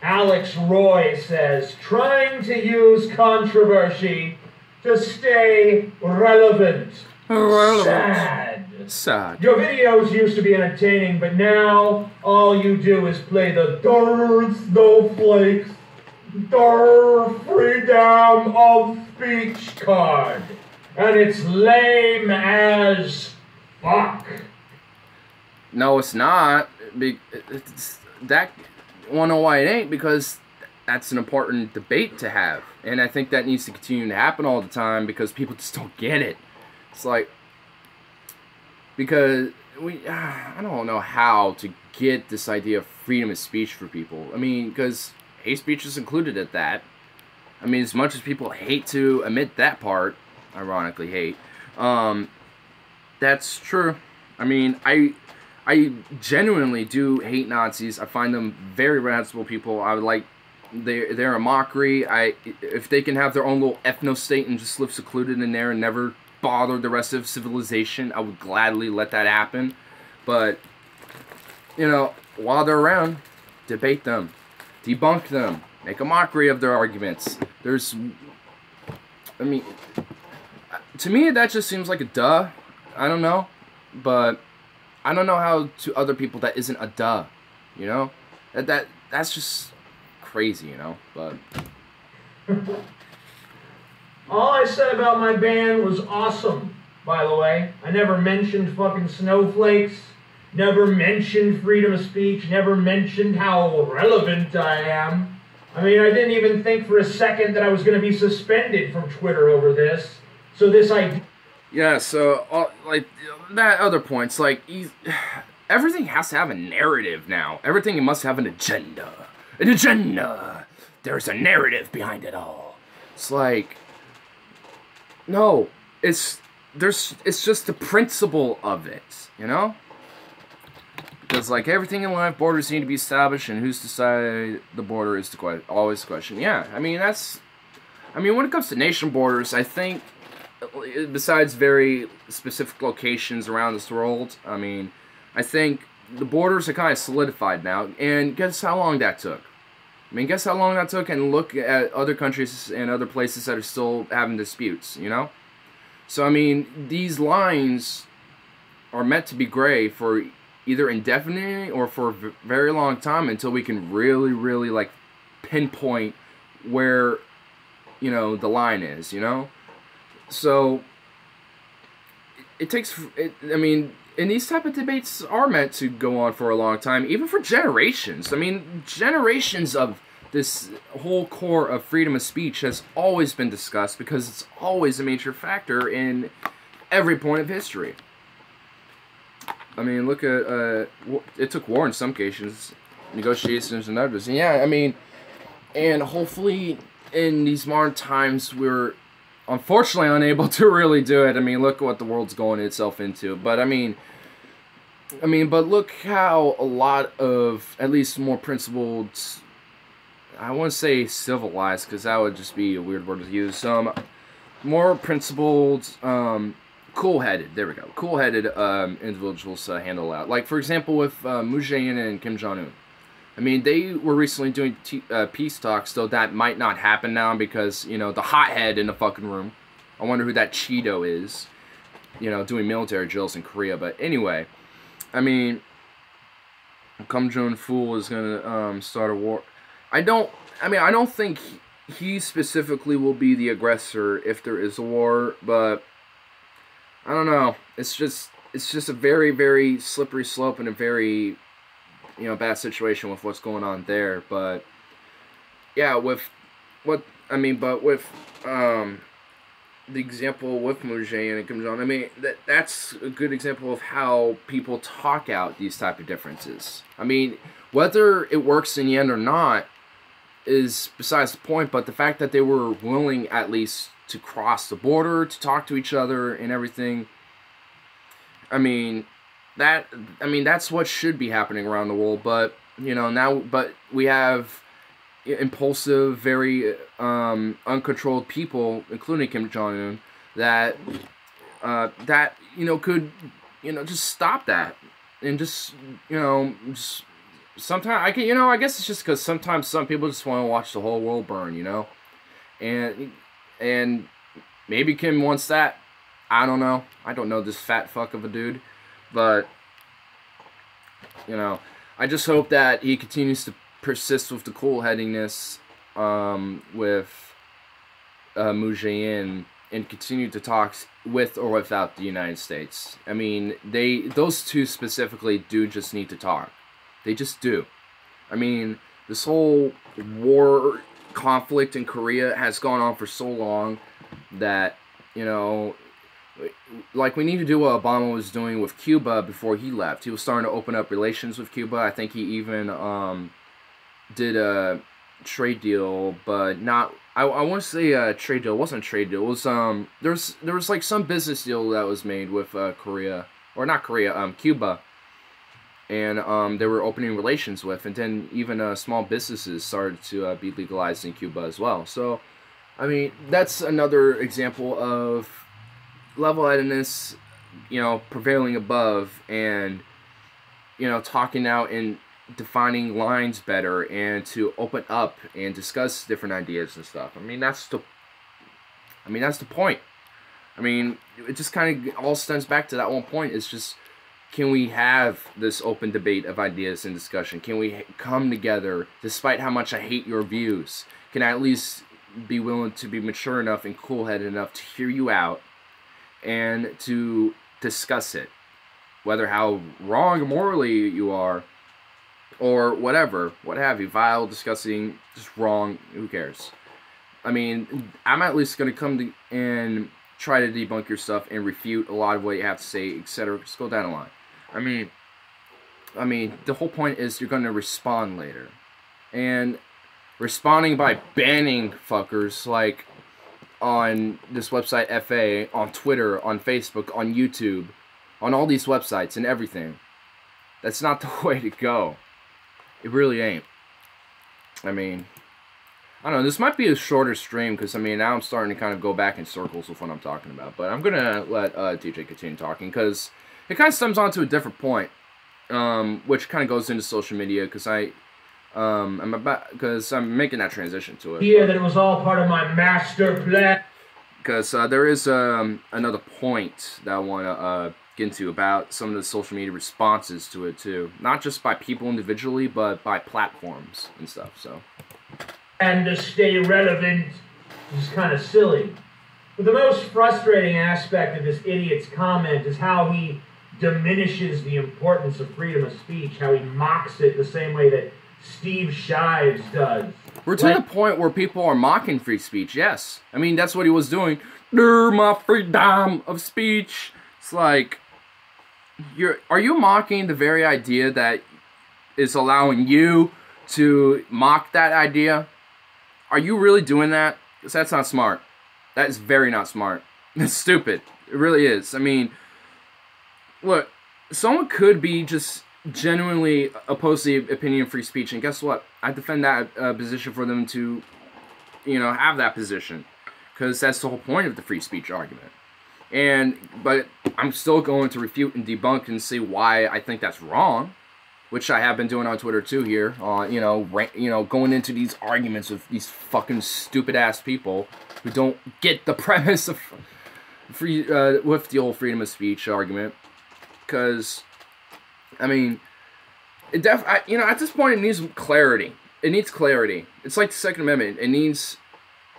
Alex Roy says, trying to use controversy to stay relevant. Sad. Your videos used to be entertaining, but now all you do is play the darn snowflakes, darn freedom of speech card. And it's lame as fuck. No, it's not. That wanna know why it ain't? Because that's an important debate to have. And I think that needs to continue to happen all the time because people just don't get it. It's like, because I don't know how to get this idea of freedom of speech for people. I mean, because hate speech is included at that. I mean, as much as people hate to admit that part, ironically hate, that's true. I mean, I genuinely do hate Nazis. I find them very reprehensible people. I would like, they're a mockery. If they can have their own little ethno-state and just live secluded in there and never bother the rest of civilization, I would gladly let that happen. But, you know, while they're around, debate them, debunk them, make a mockery of their arguments. I mean, to me that just seems like a duh. I don't know, but I don't know how to other people that isn't a duh, you know? That's just crazy, you know, but... All I said about my band was awesome, by the way. I never mentioned fucking snowflakes, never mentioned freedom of speech, never mentioned how relevant I am. I mean, I didn't even think for a second that I was going to be suspended from Twitter over this. So this idea... Yeah, so, like, that other point's like, everything has to have a narrative now. Everything must have an agenda. An agenda! There's a narrative behind it all. It's like... No, it's just the principle of it, you know? Because, like, everything in life, borders need to be established, and who's to decide the border is always the question. Yeah, I mean, when it comes to nation borders, I think, besides very specific locations around this world, I mean, I think the borders are kind of solidified now, and guess how long that took? I mean, guess how long that took, and look at other countries and other places that are still having disputes, you know? So, I mean, these lines are meant to be gray for either indefinitely or for a very long time until we can really, really, like, pinpoint where, you know, the line is, you know? So, it takes, I mean, and these type of debates are meant to go on for a long time, even for generations. I mean, generations of this whole core of freedom of speech has always been discussed because it's always a major factor in every point of history. I mean, look at, it took war in some cases, negotiations in others. And yeah, I mean, and hopefully in these modern times we're unfortunately unable to really do it. I mean, look what the world's going itself into. But I mean, but look how a lot of, at least more principled, I wouldn't say civilized, because that would just be a weird word to use. More principled, cool-headed, there we go, cool-headed individuals handle out. Like, for example, with Moon Jae-in and Kim Jong-un. I mean, they were recently doing peace talks, though that might not happen now because, you know, the hothead in the fucking room. I wonder who that Cheeto is, you know, doing military drills in Korea. But anyway, I mean, Kim Jong-un is going to start a war. I don't think he specifically will be the aggressor if there is a war, but I don't know. It's just a very, very slippery slope and a very, you know, bad situation with what's going on there. But yeah, with the example with Moon Jae-in and Kim Jong, I mean, that's a good example of how people talk out these type of differences. I mean, whether it works in the end or not is besides the point, but the fact that they were willing at least to cross the border, to talk to each other and everything, I mean, that's what should be happening around the world. But, you know, but we have impulsive, very uncontrolled people, including Kim Jong-un, that you know, could, you know, just stop that and just, you know, just sometimes I guess it's just because sometimes some people just want to watch the whole world burn, you know, and maybe Kim wants that. I don't know. I don't know this fat fuck of a dude, but you know, I just hope that he continues to persist with the cool-headedness with Moon Jae-in and continue to talk with or without the United States. I mean, those two specifically do just need to talk. They just do. I mean, this whole war conflict in Korea has gone on for so long that, you know, like we need to do what Obama was doing with Cuba before he left. He was starting to open up relations with Cuba. I think he even did a trade deal, but not, I want to say a trade deal. It wasn't a trade deal. It was there was like some business deal that was made with Korea, or not Korea, Cuba. And they were opening relations with, and then even small businesses started to be legalized in Cuba as well. So, I mean, that's another example of level-headedness, you know, prevailing above, and, you know, talking out and defining lines better, and to open up and discuss different ideas and stuff. I mean, that's the point. I mean, it just kind of all stems back to that one point. It's just, can we have this open debate of ideas and discussion? Can we come together, despite how much I hate your views? Can I at least be willing to be mature enough and cool-headed enough to hear you out and to discuss it? Whether how wrong morally you are, or whatever, what have you, vile, disgusting, just wrong, who cares? I mean, I'm at least going to come to and try to debunk your stuff and refute a lot of what you have to say, etc. Just go down the line. I mean, the whole point is you're going to respond later. And responding by banning fuckers, like on this website FA, on Twitter, on Facebook, on YouTube, on all these websites and everything, that's not the way to go. It really ain't. I mean, I don't know, this might be a shorter stream, because, I mean, now I'm starting to kind of go back in circles with what I'm talking about. But I'm going to let DJ continue talking, because it kind of stems on to a different point. which kind of goes into social media because I'm making that transition to it. That it was all part of my master plan. Because there is another point that I want to get into about some of the social media responses to it too, not just by people individually, but by platforms and stuff. So, and to stay relevant is kind of silly. But the most frustrating aspect of this idiot's comment is how he diminishes the importance of freedom of speech, how he mocks it the same way that Steve Shives does. We're to the point where people are mocking free speech, yes. I mean, that's what he was doing. My freedom of speech. It's like, are you mocking the very idea that is allowing you to mock that idea? Are you really doing that? Because that's not smart. That is very not smart. It's stupid. It really is. I mean, look, someone could be just genuinely opposed to the opinion of free speech, and guess what? I defend that position for them to, have that position, because that's the whole point of the free speech argument. But I'm still going to refute and debunk and see why I think that's wrong, which I have been doing on Twitter too here. Going into these arguments with these fucking stupid ass people who don't get the premise of with the whole freedom of speech argument, because I mean, at this point, it needs clarity. It needs clarity. It's like the Second Amendment. It needs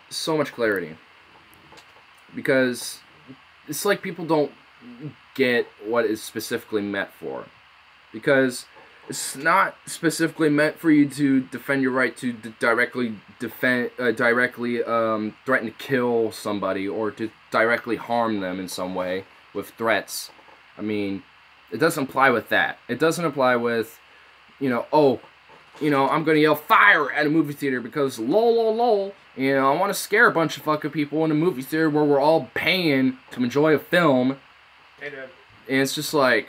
so much clarity. Because it's like people don't get what it's specifically meant for. Because it's not specifically meant for you to defend your right to directly threaten to kill somebody or to directly harm them in some way with threats. I mean, it doesn't apply with that. It doesn't apply with, I'm going to yell fire at a movie theater because lol, I want to scare a bunch of fucking people in a movie theater where we're all paying to enjoy a film. And it's just like,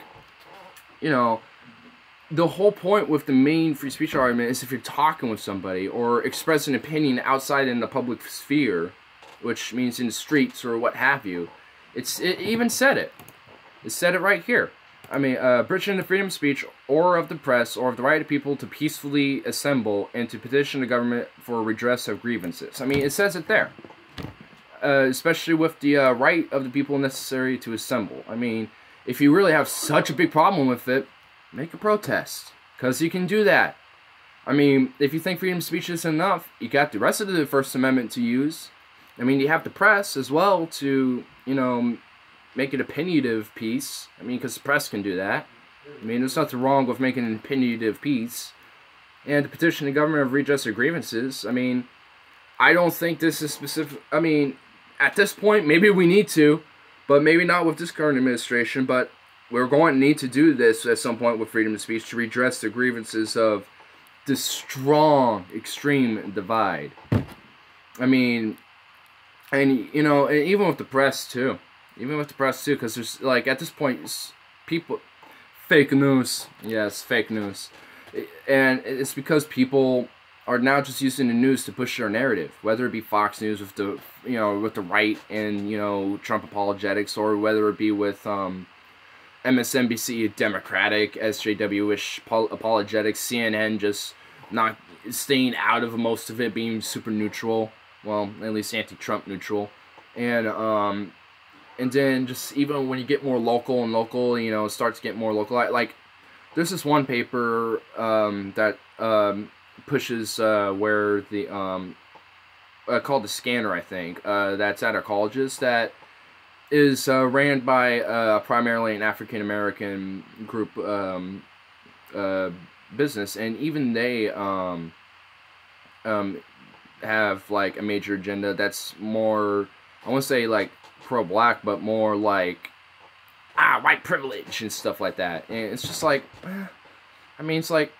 the whole point with the main free speech argument is if you're talking with somebody or expressing an opinion outside in the public sphere, which means in the streets or what have you, it even said it. It said it right here. I mean, breaching the freedom of speech or of the press or of the right of people to peacefully assemble and to petition the government for redress of grievances. I mean, it says it there. Especially with the right of the people necessary to assemble. I mean, if you really have such a big problem with it, make a protest. Because you can do that. I mean, if you think freedom of speech isn't enough, you got the rest of the First Amendment to use. I mean, you have the press as well to, make an opinionative piece. I mean, because the press can do that. I mean, there's nothing wrong with making an opinionative piece. And to petition the government of redress of grievances. I mean, I don't think this is specific. I mean, at this point, maybe we need to, but maybe not with this current administration. But we're going to need to do this at some point with freedom of speech to redress the grievances of this strong, extreme divide. I mean, and even with the press too. Even with the press too, because there's, like, at this point, people... Fake news. Yes, fake news. And it's because people are now just using the news to push their narrative. Whether it be Fox News with the, with the right and, Trump apologetics, or whether it be with, MSNBC Democratic, SJW-ish apologetics, CNN just not staying out of most of it, being super neutral. Well, at least anti-Trump neutral. And then just even when you get more local, it starts to get more local. Like, there's this one paper that pushes where the called the Scanner, I think, that's at our colleges, that is ran by primarily an African American group business, and even they have like a major agenda that's more, I won't say like pro-black, but more like white privilege and stuff like that. And it's just like, I mean, it's like,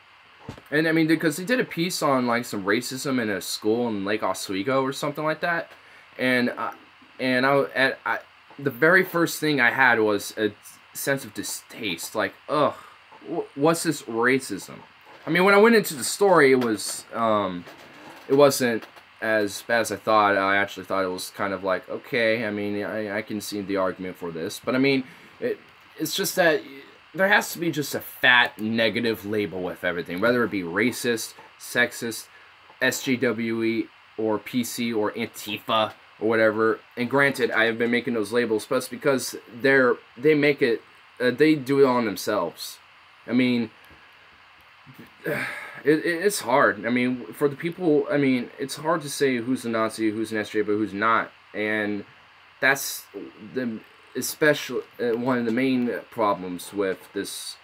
and I mean, because they did a piece on like some racism in a school in Lake Oswego or something like that, and the very first thing I had was a sense of distaste, like, ugh, what's this racism? I mean, when I went into the story, it wasn't as bad as I thought. I actually thought it was kind of like, okay, I mean, I can see the argument for this. But I mean, it's just that there has to be just a fat negative label with everything, whether it be racist, sexist, SJWE, or PC, or Antifa, or whatever. And granted, I have been making those labels, but it's because they make it, they do it on themselves. I mean, it's hard. I mean, for the people, I mean, it's hard to say who's a Nazi, who's an SJ, but who's not. And that's especially one of the main problems with this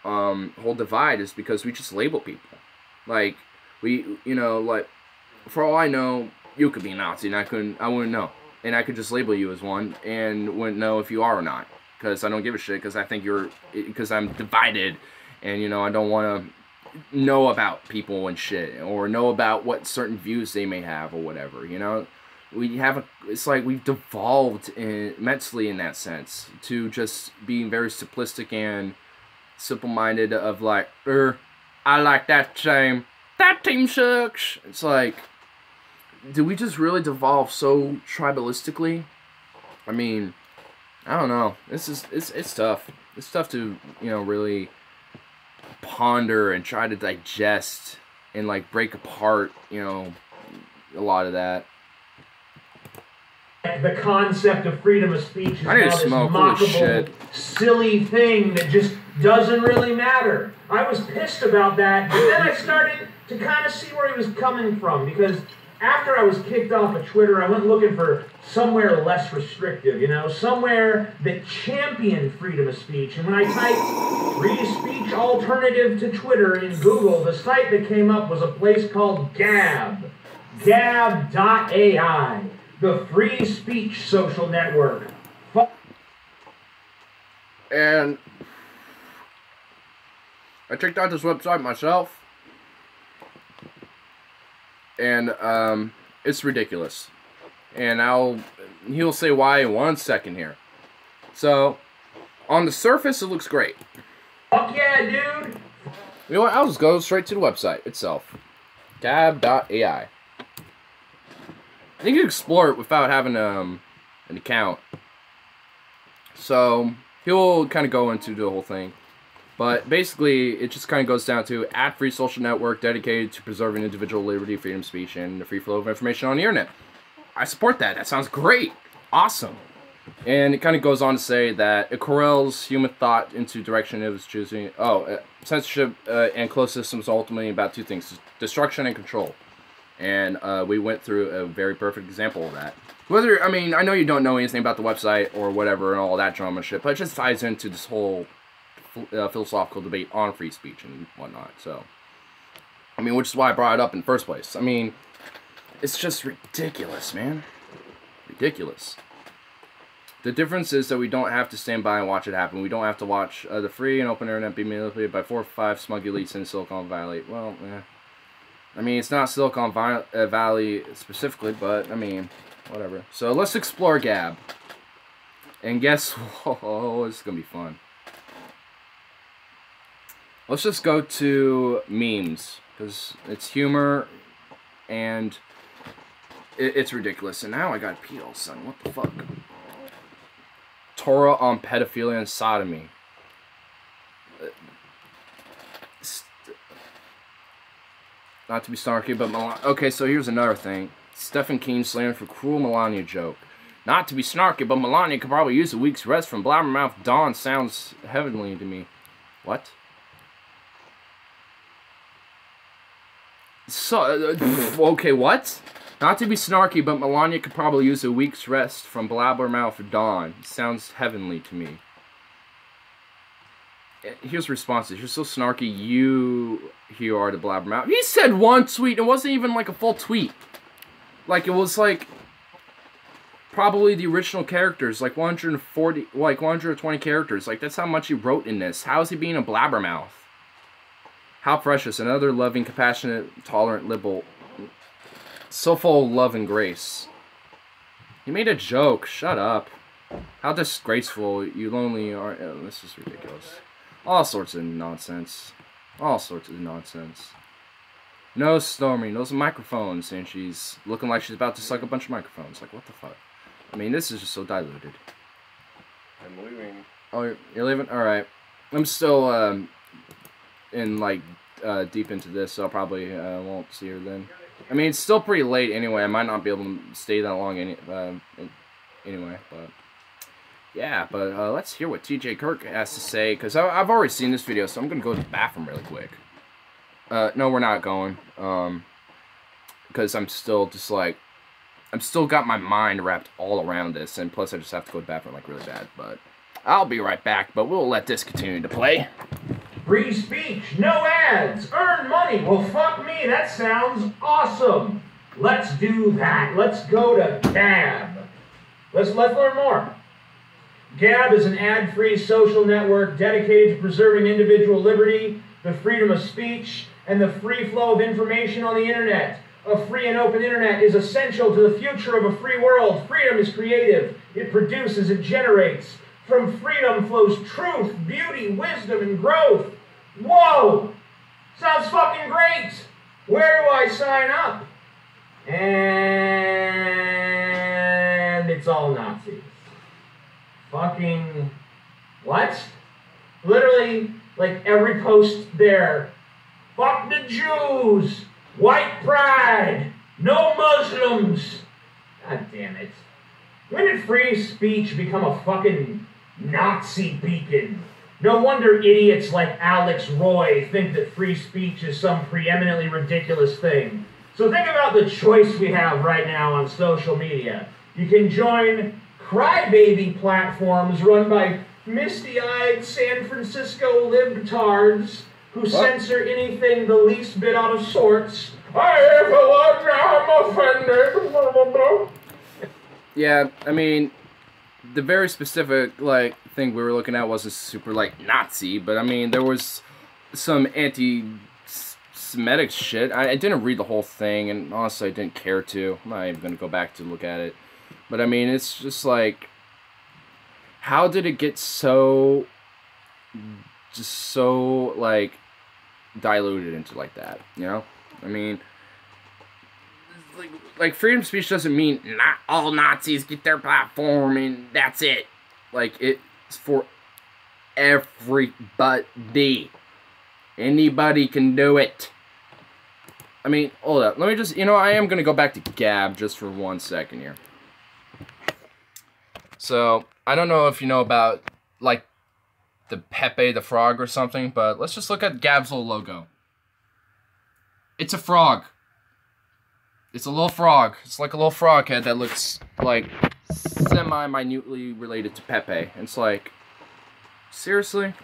whole divide is because we just label people. Like, like, for all I know, you could be a Nazi, and I wouldn't know. And I could just label you as one, and wouldn't know if you are or not. Because I don't give a shit, because I think because I'm divided, and, I don't want to know about people and shit, or know about what certain views they may have, or whatever, it's like we've devolved immensely in that sense, to just being very simplistic and simple-minded of like, I like that team sucks. It's like, did we just really devolve so tribalistically? I mean, I don't know. It's tough. It's tough to, really ponder and try to digest and like break apart, a lot of that. The concept of freedom of speech is now this smoke. mockable, silly thing that just doesn't really matter. I was pissed about that, but then I started to kind of see where he was coming from, because after I was kicked off of Twitter, I went looking for somewhere less restrictive, somewhere that championed freedom of speech. And when I typed free speech alternative to Twitter in Google, the site that came up was a place called Gab. Gab.ai. The free speech social network. And I checked out this website myself, and it's ridiculous. And he'll say why in 1 second here. So, on the surface, it looks great. Fuck yeah, dude! You know what? I'll just go straight to the website itself. Gab.ai. You can explore it without having an account. So, he'll kind of go into the whole thing. But basically, it just kind of goes down to ad-free social network dedicated to preserving individual liberty, freedom of speech, and the free flow of information on the internet. I support that. That sounds great. Awesome. And it kind of goes on to say that it corrals human thought into direction it was choosing. Censorship and closed systems are ultimately about two things: destruction and control. And we went through a very perfect example of that. I know you don't know anything about the website or whatever and all that drama shit, but it just ties into this whole philosophical debate on free speech and whatnot. So, which is why I brought it up in the first place. It's just ridiculous, man. Ridiculous. The difference is that we don't have to stand by and watch it happen. We don't have to watch the free and open internet be manipulated by 4 or 5 smug elites in Silicon Valley. Well, yeah. It's not Silicon Valley specifically, but, whatever. So, let's explore Gab. And guess what? Oh, this is going to be fun. Let's just go to memes, because it's humor, and it's ridiculous. And now I got pee all of a sudden. What the fuck? Torah on pedophilia and sodomy. Not to be snarky, but okay, so here's another thing. Stephen King slammed for cruel Melania joke. Not to be snarky, but Melania could probably use a week's rest from blabbermouth Dawn. Sounds heavenly to me. What? So, okay, what? Not to be snarky, but Melania could probably use a week's rest from blabbermouth Dawn. Sounds heavenly to me. Here's responses. You're so snarky, you are the blabbermouth. He said one tweet. It wasn't even like a full tweet. Like, it was like probably the original characters, like 120 characters. Like, that's how much he wrote in this. How is he being a blabbermouth? How precious. Another loving, compassionate, tolerant, liberal. So full of love and grace. He made a joke. Shut up. How disgraceful. You lonely are. Oh, this is ridiculous. All sorts of nonsense. All sorts of nonsense. No Stormy. Those microphones. And she's looking like she's about to suck a bunch of microphones. Like, what the fuck? This is just so diluted. I'm leaving. Oh, you're leaving? Alright. I'm still in like deep into this, so I probably won't see her then. I mean, it's still pretty late anyway. I might not be able to stay that long anyway, but yeah. But let's hear what TJ Kirk has to say, because I've already seen this video, so I'm gonna go to the bathroom really quick. No, we're not going, because I'm still just like, I'm still got my mind wrapped all around this, and plus I just have to go to the bathroom like really bad. But I'll be right back. But we'll let this continue to play. Free speech, no ads, earn money. Well, fuck me, that sounds awesome. Let's do that. Let's go to Gab. Let's learn more. Gab is an ad-free social network dedicated to preserving individual liberty, the freedom of speech, and the free flow of information on the internet. A free and open internet is essential to the future of a free world. Freedom is creative. It produces, it generates. From freedom flows truth, beauty, wisdom, and growth. Whoa! Sounds fucking great! Where do I sign up? And it's all Nazis. Fucking what? Literally, like every post there. Fuck the Jews! White pride! No Muslims! God damn it. When did free speech become a fucking Nazi beacon? No wonder idiots like Alex Roy think that free speech is some preeminently ridiculous thing. So think about the choice we have right now on social media. You can join crybaby platforms run by misty-eyed San Francisco libtards who censor anything the least bit out of sorts. I have a one, I'm offended. Yeah, I mean, the very specific, like, thing we were looking at wasn't super, like, Nazi, but, I mean, there was some anti-Semitic shit. I didn't read the whole thing, and honestly, I didn't care to. I'm not even gonna go back to look at it. But, I mean, it's just, like, how did it get so, just so, like, diluted into, like, that, you know? I mean, like freedom of speech doesn't mean not all Nazis get their platform and that's it. Like, it's for everybody. Anybody can do it. I mean, hold up. Let me just, I am going to go back to Gab just for 1 second here. So, I don't know if you know about, like, the Pepe the Frog or something, but let's just look at Gab's little logo. It's a frog. It's a little frog. It's like a little frog head that looks, like, semi-minutely related to Pepe. It's like, seriously?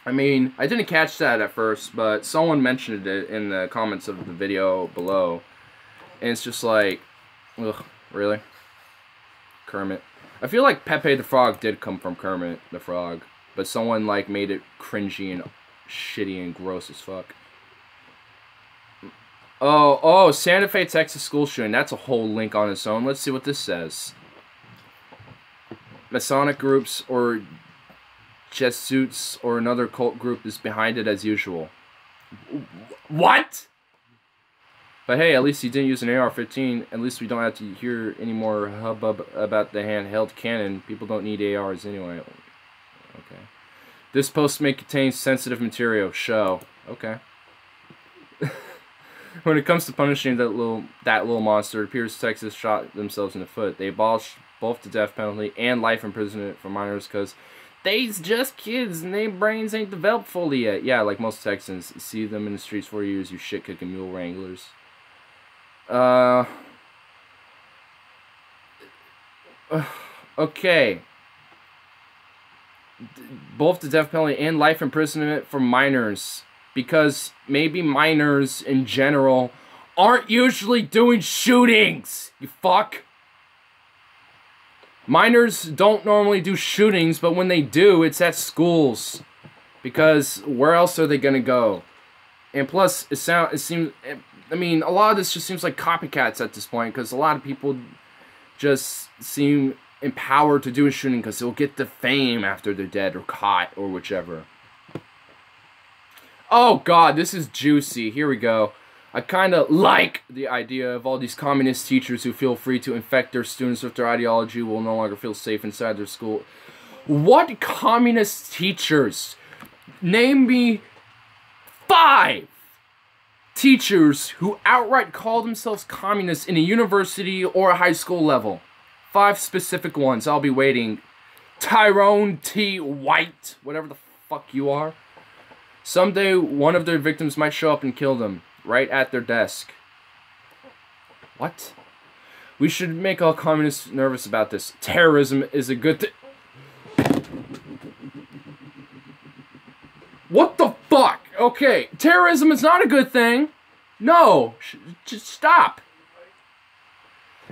I mean, I didn't catch that at first, but someone mentioned it in the comments of the video below. And it's just like, ugh, really? Kermit. I feel like Pepe the Frog did come from Kermit the Frog, but someone, like, made it cringy and shitty and gross as fuck. Oh, Santa Fe, Texas school shooting. That's a whole link on its own. Let's see what this says. Masonic groups or Jesuits or another cult group is behind it as usual. What? But hey, at least he didn't use an AR-15. At least we don't have to hear any more hubbub about the handheld cannon. People don't need ARs anyway. Okay. This post may contain sensitive material. Show. Okay. When it comes to punishing that little monster, it appears Texas shot themselves in the foot. They abolished both the death penalty and life imprisonment for minors because they's just kids and their brains ain't developed fully yet. Yeah, like most Texans. See them in the streets for years, you shit-kicking mule wranglers. Okay. Both the death penalty and life imprisonment for minors. Because maybe minors in general aren't usually doing shootings, you fuck. Minors don't normally do shootings, but when they do, it's at schools. Because where else are they gonna go? And plus, I mean, a lot of this just seems like copycats at this point, because a lot of people just seem empowered to do a shooting because they'll get the fame after they're dead or caught or whichever. Oh god, this is juicy. Here we go. I kind of like the idea of all these communist teachers who feel free to infect their students with their ideology will no longer feel safe inside their school. What communist teachers? Name me 5 teachers who outright call themselves communists in a university or a high school level. 5 specific ones. I'll be waiting. Tyrone T. White, whatever the fuck you are. Someday, one of their victims might show up and kill them right at their desk. What? We should make all communists nervous about this. Terrorism is a good thing. What the fuck? Okay, terrorism is not a good thing. No, just stop.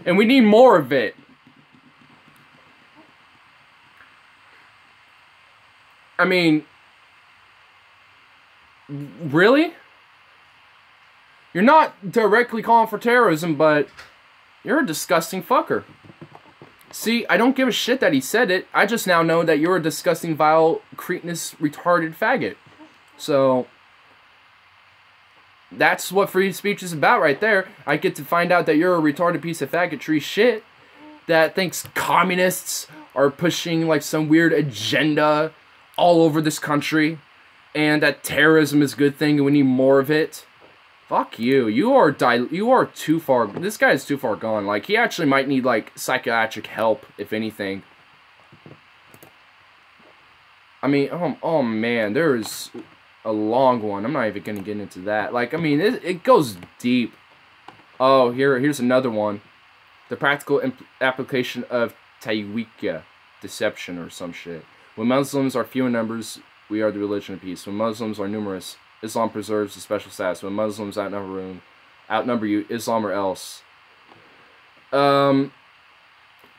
And we need more of it. I mean, really? You're not directly calling for terrorism, but you're a disgusting fucker. See, I don't give a shit that he said it. I just now know that you're a disgusting, vile, cretinous, retarded faggot. So, that's what free speech is about right there. I get to find out that you're a retarded piece of faggotry shit that thinks communists are pushing like some weird agenda all over this country, and that terrorism is a good thing and we need more of it. Fuck you. You are too far. This guy is too far gone. Like, he actually might need like psychiatric help, if anything. I mean, oh man, there's a long one. I'm not even gonna get into that. Like, I mean, it goes deep. Oh, here's another one. The practical application of Tawhid deception or some shit. When Muslims are few in numbers, we are the religion of peace. When Muslims are numerous, Islam preserves a special status. When Muslims outnumber you, Islam or else.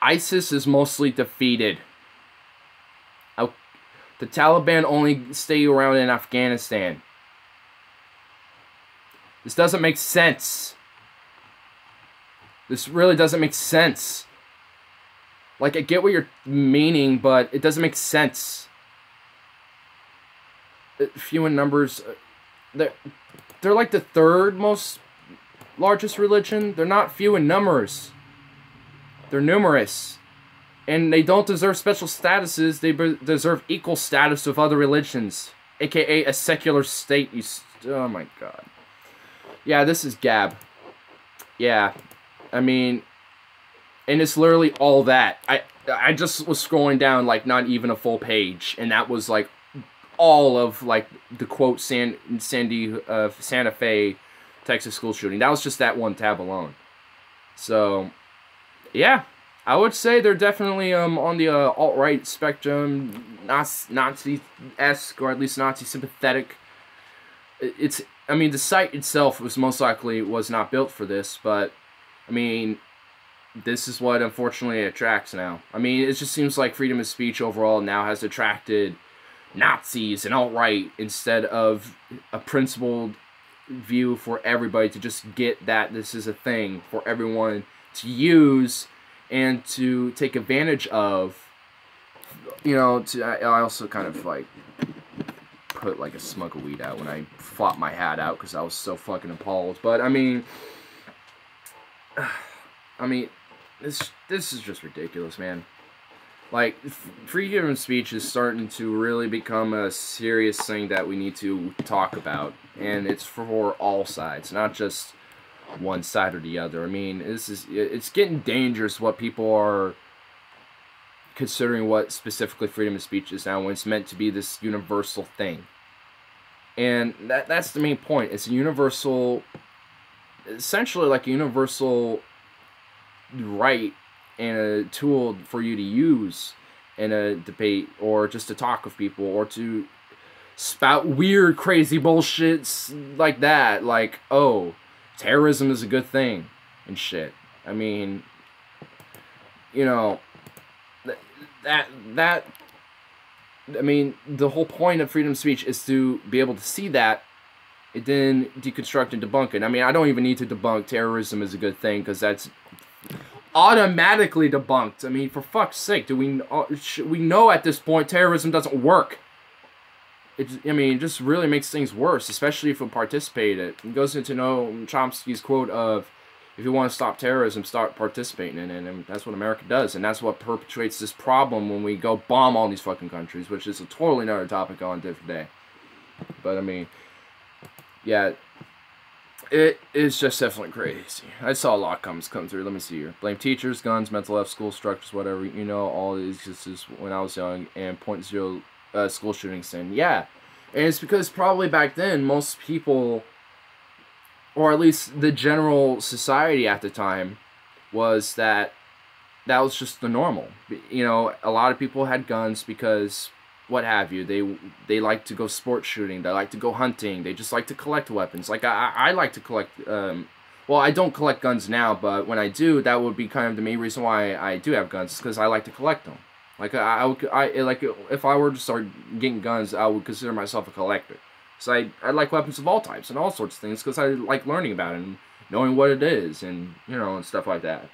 ISIS is mostly defeated. The Taliban only stay around in Afghanistan. This doesn't make sense. This really doesn't make sense. Like, I get what you're meaning, but it doesn't make sense. Few in numbers. They're like the 3rd most largest religion. They're not few in numbers. They're numerous. And they don't deserve special statuses. They deserve equal status with other religions. AKA a secular state. Oh my god. Yeah, this is Gab. Yeah. I mean, and it's literally all that. I just was scrolling down like not even a full page, and that was like all of like the quote Santa Fe, Texas school shooting. That was just that one tab alone. So, yeah, I would say they're definitely on the alt-right spectrum, Nazi-esque, or at least Nazi sympathetic. I mean, the site itself was most likely was not built for this, but I mean, this is what unfortunately attracts now. I mean, it just seems like freedom of speech overall now has attracted Nazis and alt-right instead of a principled view for everybody to just get that this is a thing for everyone to use and to take advantage of. You know, I also kind of like put like a smug of weed out when I flopped my hat out because I was so fucking appalled. But I mean, this is just ridiculous, man. Like, freedom of speech is starting to really become a serious thing that we need to talk about, and it's for all sides, not just one side or the other. I mean, it's getting dangerous what people are considering what specifically freedom of speech is now when it's meant to be this universal thing. And that's the main point. It's a universal, essentially like a universal right and a tool for you to use in a debate or just to talk with people or to spout weird, crazy bullshits like that. Like, oh, terrorism is a good thing and shit. I mean, you know, I mean, the whole point of freedom of speech is to be able to see that and then deconstruct and debunk it. I mean, I don't even need to debunk terrorism is a good thing because that's automatically debunked. I mean, for fuck's sake, we know at this point terrorism doesn't work. I mean, it just really makes things worse, especially if we participate in it. It goes into Noam Chomsky's quote of, If you want to stop terrorism, start participating in it, and that's what America does, and that's what perpetuates this problem when we go bomb all these fucking countries, which is a totally another topic on a different day. But I mean, yeah, it is just definitely crazy. I saw a lot of comments come through. Let me see here. Blame teachers, guns, mental health, school structures, whatever. You know, all these is when I was young, and .0 school shootings. And yeah, and it's because probably back then most people, or at least the general society at the time, was that was just the normal. You know, a lot of people had guns because what have you. They like to go sport shooting. They like to go hunting. They just like to collect weapons. Like I like to collect. Well, I don't collect guns now, but when I do, that would be kind of the main reason why I do have guns, because I like to collect them. Like like if I were to start getting guns, I would consider myself a collector. So I like weapons of all types and all sorts of things because I like learning about it and knowing what it is and, you know, and stuff like that.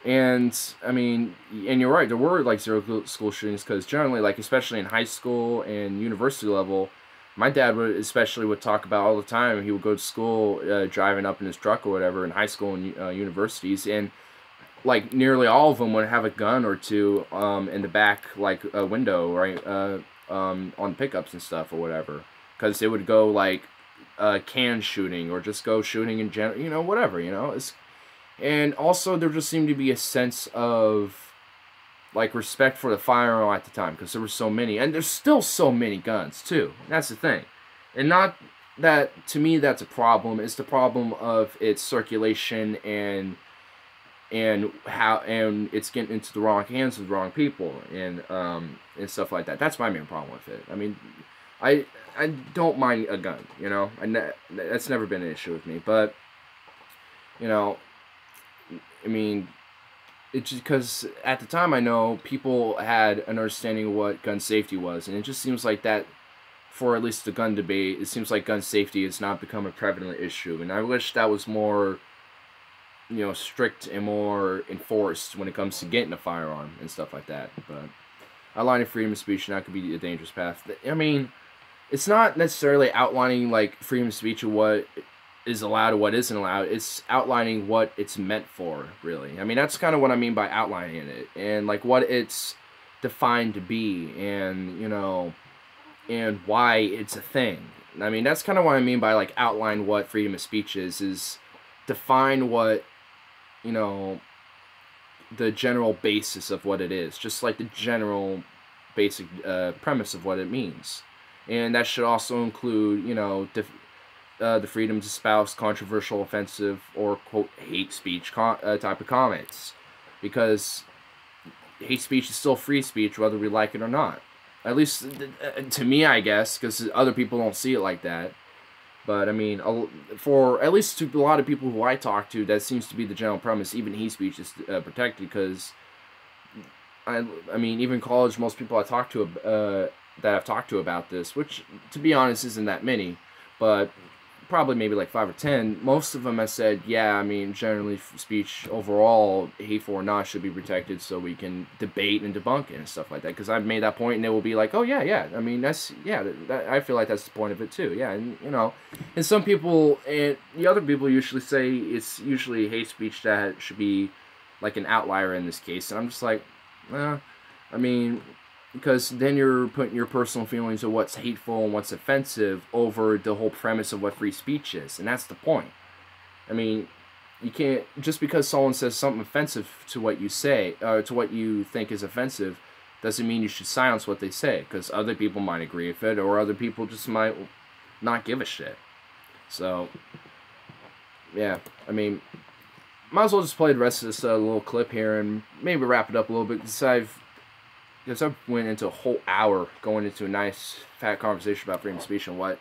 And, I mean, and you're right, there were, like, zero school shootings because generally, like, especially in high school and university level, my dad would talk about all the time. He would go to school driving up in his truck or whatever in high school and universities, and, like, nearly all of them would have a gun or two in the back, like, window, right, on pickups and stuff or whatever, because they would go, like, can shooting or just go shooting in general, you know, whatever, you know. And also there just seemed to be a sense of, like, respect for the firearm at the time, because there were so many, and there's still so many guns too. That's the thing. And not that, to me, that's a problem. It's the problem of its circulation and how it's getting into the wrong hands of the wrong people and stuff like that. That's my main problem with it. I mean, I don't mind a gun, you know. That's never been an issue with me. But, you know, I mean, it's just because at the time I know people had an understanding of what gun safety was, and it just seems like that, for at least the gun debate, it seems like gun safety has not become a prevalent issue, and I wish that was more, you know, strict and more enforced when it comes to getting a firearm and stuff like that. But outlining freedom of speech not could be a dangerous path. I mean, it's not necessarily outlining, like, freedom of speech or what is allowed or what isn't allowed. It's outlining what it's meant for, really. I mean, that's kind of what I mean by outlining it, and, like, what it's defined to be, and, you know, and why it's a thing. I mean, that's kind of what I mean by, like, outline what freedom of speech is define what, you know, the general basis of what it is, just like the general basic premise of what it means. And that should also include, you know, the freedom to espouse controversial, offensive, or, quote, hate speech type of comments. Because hate speech is still free speech, whether we like it or not. At least to me, I guess, because other people don't see it like that. But, I mean, for at least to a lot of people who I talk to, that seems to be the general premise. Even hate speech is protected because, I mean, even college, most people I talk to, that I've talked to about this, which, to be honest, isn't that many, but probably maybe like 5 or 10, most of them have said, yeah, I mean, generally speech overall, hateful or not, should be protected so we can debate and debunk it and stuff like that. Because I've made that point, and they will be like, oh, yeah, I mean, that's, yeah, I feel like that's the point of it too, yeah, and, you know, and some people, and the other people usually say it's usually hate speech that should be like an outlier in this case, and I'm just like, I mean, because then you're putting your personal feelings of what's hateful and what's offensive over the whole premise of what free speech is, and that's the point. I mean, you can't, just because someone says something offensive to what you say, to what you think is offensive, doesn't mean you should silence what they say, because other people might agree with it, or other people just might not give a shit. So, yeah, I mean, might as well just play the rest of this little clip here and maybe wrap it up a little bit, because I went into a whole hour going into a nice fat conversation about freedom of speech and what,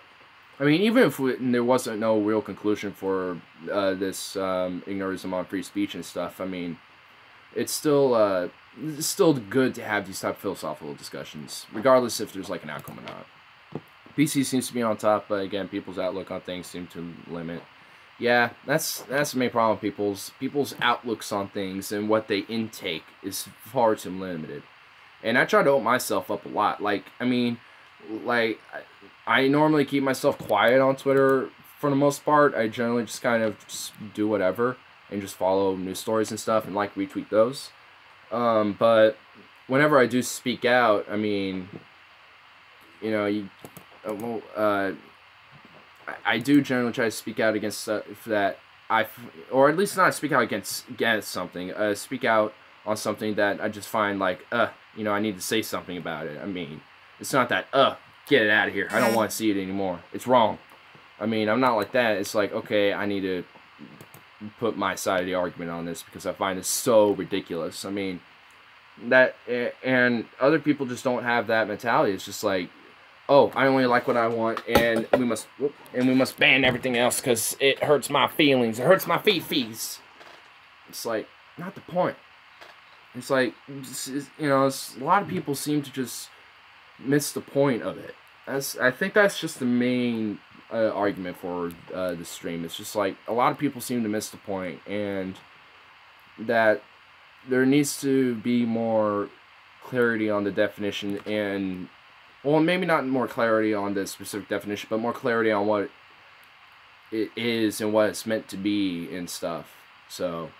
I mean, even if there wasn't no real conclusion for this Ignarism on free speech and stuff, I mean, it's still good to have these type of philosophical discussions, regardless if there's like an outcome or not. PC seems to be on top, but again, people's outlook on things seem to limit. Yeah, that's the main problem. People's outlooks on things and what they intake is far too limited. And I try to open myself up a lot. Like, I mean, like, I normally keep myself quiet on Twitter for the most part, I generally just kind of just do whatever and just follow news stories and stuff and like retweet those. But whenever I do speak out, I mean, you know, I do generally try to speak out against stuff that or at least not speak out against something. Speak out on something that I just find like, you know, I need to say something about it. I mean, it's not that, get it out of here. I don't want to see it anymore. It's wrong. I mean, I'm not like that. It's like, okay, I need to put my side of the argument on this because I find it so ridiculous. I mean, and other people just don't have that mentality. It's just like, oh, I only like what I want, and we must ban everything else because it hurts my feelings. It hurts my fees. It's like, not the point. It's like, you know, a lot of people seem to just miss the point of it. I think that's just the main argument for the stream. It's just like, a lot of people seem to miss the point, and that there needs to be more clarity on the definition, and, well, maybe not more clarity on the specific definition, but more clarity on what it is and what it's meant to be and stuff. So,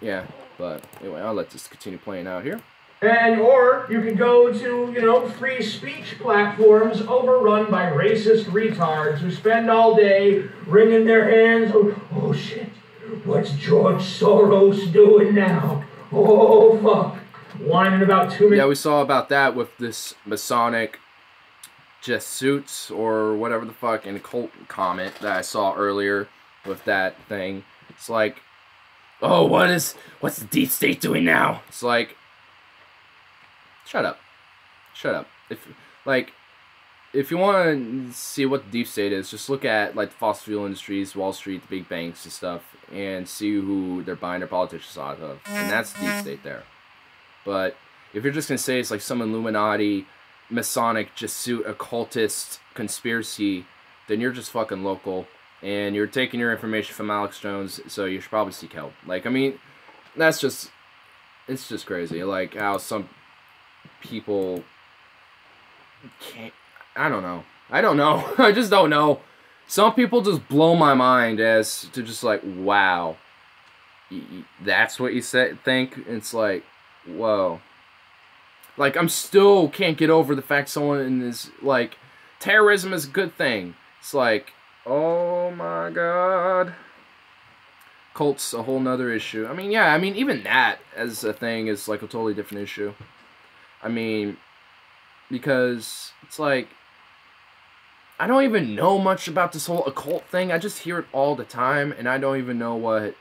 yeah, but anyway, I'll let this continue playing out here. And, or you could go to, you know, free speech platforms overrun by racist retards who spend all day wringing their hands. Oh shit, what's George Soros doing now? Oh, fuck. Whining about 2 minutes. Yeah, we saw about that with this Masonic Jesuits or whatever the fuck in cult comment that I saw earlier with that thing. It's like, oh, what's the deep state doing now? It's like, shut up. If you want to see what the deep state is, just look at like the fossil fuel industries, Wall Street, the big banks and stuff, and see who they're buying their politicians out of, and that's the deep state there. But if you're just gonna say it's like some Illuminati, Masonic, Jesuit, occultist conspiracy, then you're just fucking local, and you're taking your information from Alex Jones, so you should probably seek help. Like, I mean, it's just crazy. Like how some people can't. I don't know. I just don't know. Some people just blow my mind as to just like, wow, that's what you think? It's like, whoa. Like, I'm still can't get over the fact someone is like, terrorism is a good thing. It's like, oh my god. Cults, a whole nother issue. I mean, yeah, I mean, even that as a thing is like a totally different issue. I mean, because it's like, I don't even know much about this whole occult thing. I just hear it all the time, and I don't even know what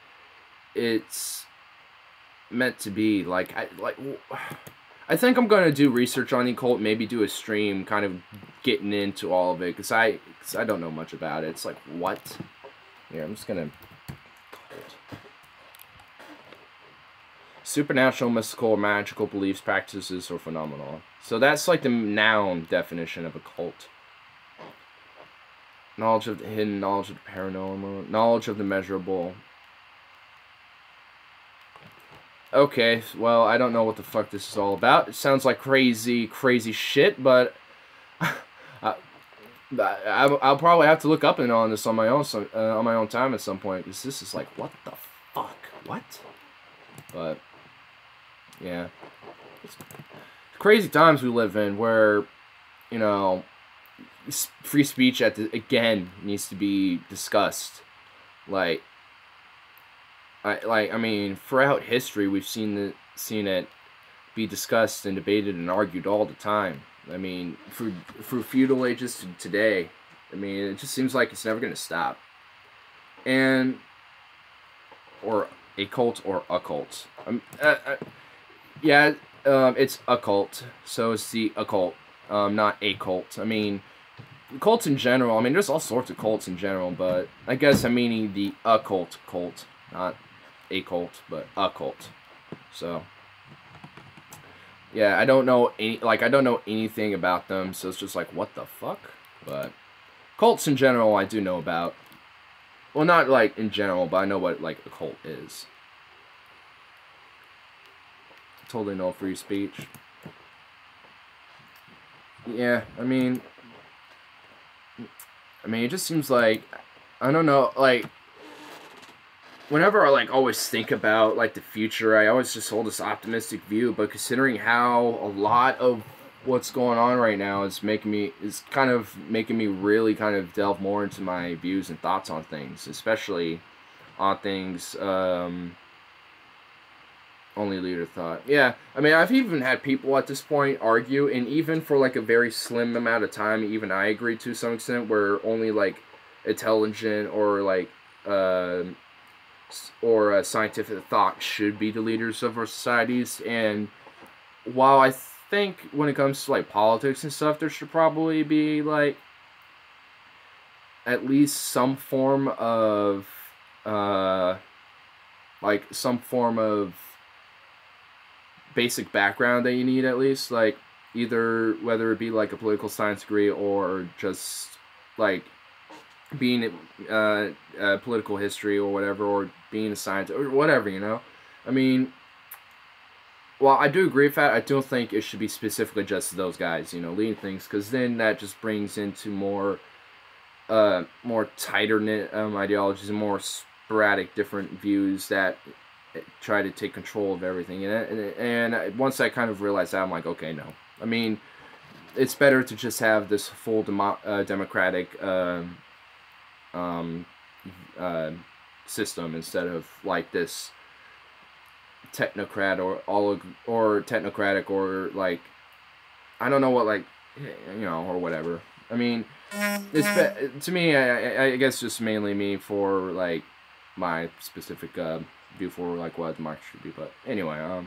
it's meant to be. Like, I think I'm gonna do research on the occult, maybe do a stream, kind of getting into all of it, because I don't know much about it. It's like, what? Here, I'm just gonna. Supernatural, mystical, or magical beliefs, practices, or phenomenon. So that's like the noun definition of a cult. Knowledge of the hidden, knowledge of the paranormal, knowledge of the measurable. Okay, well, I don't know what the fuck this is all about. It sounds like crazy shit, but I'll probably have to look up on this on my own time at some point, because this is like, what the fuck? What? But yeah, it's crazy times we live in where, you know, free speech again needs to be discussed. I mean, throughout history, we've seen it be discussed and debated and argued all the time. I mean, through feudal ages to today. I mean, it just seems like it's never going to stop. And or a cult or occult. Yeah, it's occult, so it's the occult, not a cult. I mean, cults in general. I mean, there's all sorts of cults in general, but I guess I'm meaning the occult cult, not a cult, but a cult. So yeah, I don't know anything about them, so it's just like, what the fuck? But cults in general, I do know about. Well, not like in general, but I know what like a cult is. Totally no free speech. Yeah, I mean, it just seems like I don't know, like, whenever I, like, always think about, like, the future, I always just hold this optimistic view, but considering how a lot of what's going on right now is kind of making me really kind of delve more into my views and thoughts on things, especially on things, only leader thought. Yeah, I mean, I've even had people at this point argue, and even for, like, a very slim amount of time, even I agree to some extent, where only, like, intelligent or, like, scientific thought should be the leaders of our societies. And while I think when it comes to, like, politics and stuff, there should probably be, like, at least some form of basic background that you need, at least, like, either whether it be like a political science degree or just like being political history or whatever, or being a scientist or whatever, you know. I mean, while I do agree with that, I don't think it should be specifically just those guys, you know, leading things, because then that just brings into more tighter knit ideologies and more sporadic different views that try to take control of everything. And once I kind of realized that, I'm like, okay, no. I mean, it's better to just have this full democratic system instead of like this technocrat or technocratic, or like, I don't know what, like, you know, or whatever. I mean, to me, I guess just mainly me for like my specific view for like what democracy should be. But anyway,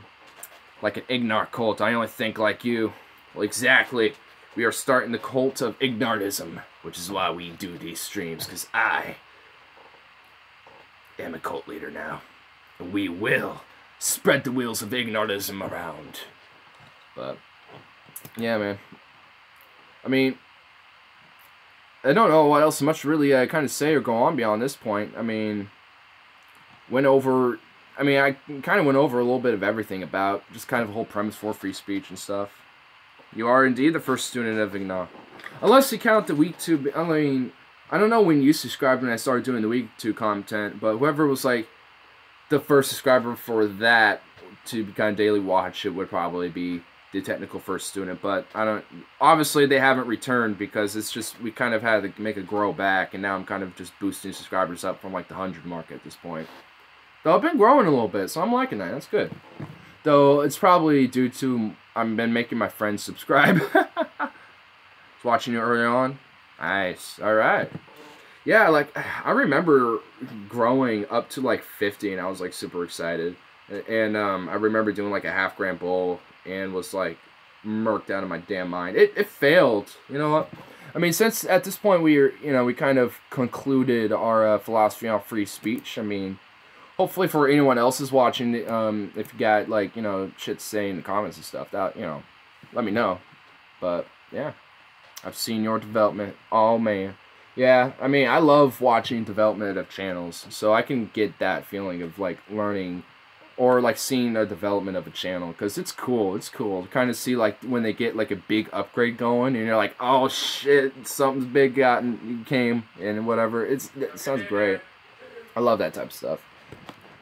like an Ignar cult, I only think like you. Well, exactly. We are starting the cult of Ignarism, which is why we do these streams, because I am a cult leader now. And we will spread the wheels of Ignarism around. But yeah, man. I mean, I don't know what else much really kind of say or go on beyond this point. I mean, I kind of went over a little bit of everything about just kind of the whole premise for free speech and stuff. You are indeed the first student of Ignar. Unless you count the week 2, I mean, I don't know when you subscribed when I started doing the week 2 content, but whoever was like the first subscriber for that to kind of daily watch it would probably be the technical first student. But obviously they haven't returned, because it's just, we kind of had to make it grow back, and now I'm kind of just boosting subscribers up from like the 100 mark at this point. Though I've been growing a little bit, so I'm liking that. That's good. Though it's probably due to I've been making my friends subscribe. Watching you early on. Nice. Alright. Yeah, like, I remember growing up to like 50, and I was like super excited. And I remember doing like a $1/2 bowl and was like murked out of my damn mind. It failed. You know what? I mean, since at this point we kind of concluded our philosophy on free speech. I mean, hopefully for anyone else is watching, if you got, like, you know, shit to say in the comments and stuff, that, you know, let me know. But, yeah. I've seen your development. Oh, man. Yeah, I mean, I love watching development of channels. So I can get that feeling of, like, learning or, like, seeing the development of a channel. Because it's cool. It's cool to kind of see, like, when they get, like, a big upgrade going. And you're like, oh, shit, something's big came and whatever. It sounds great. I love that type of stuff.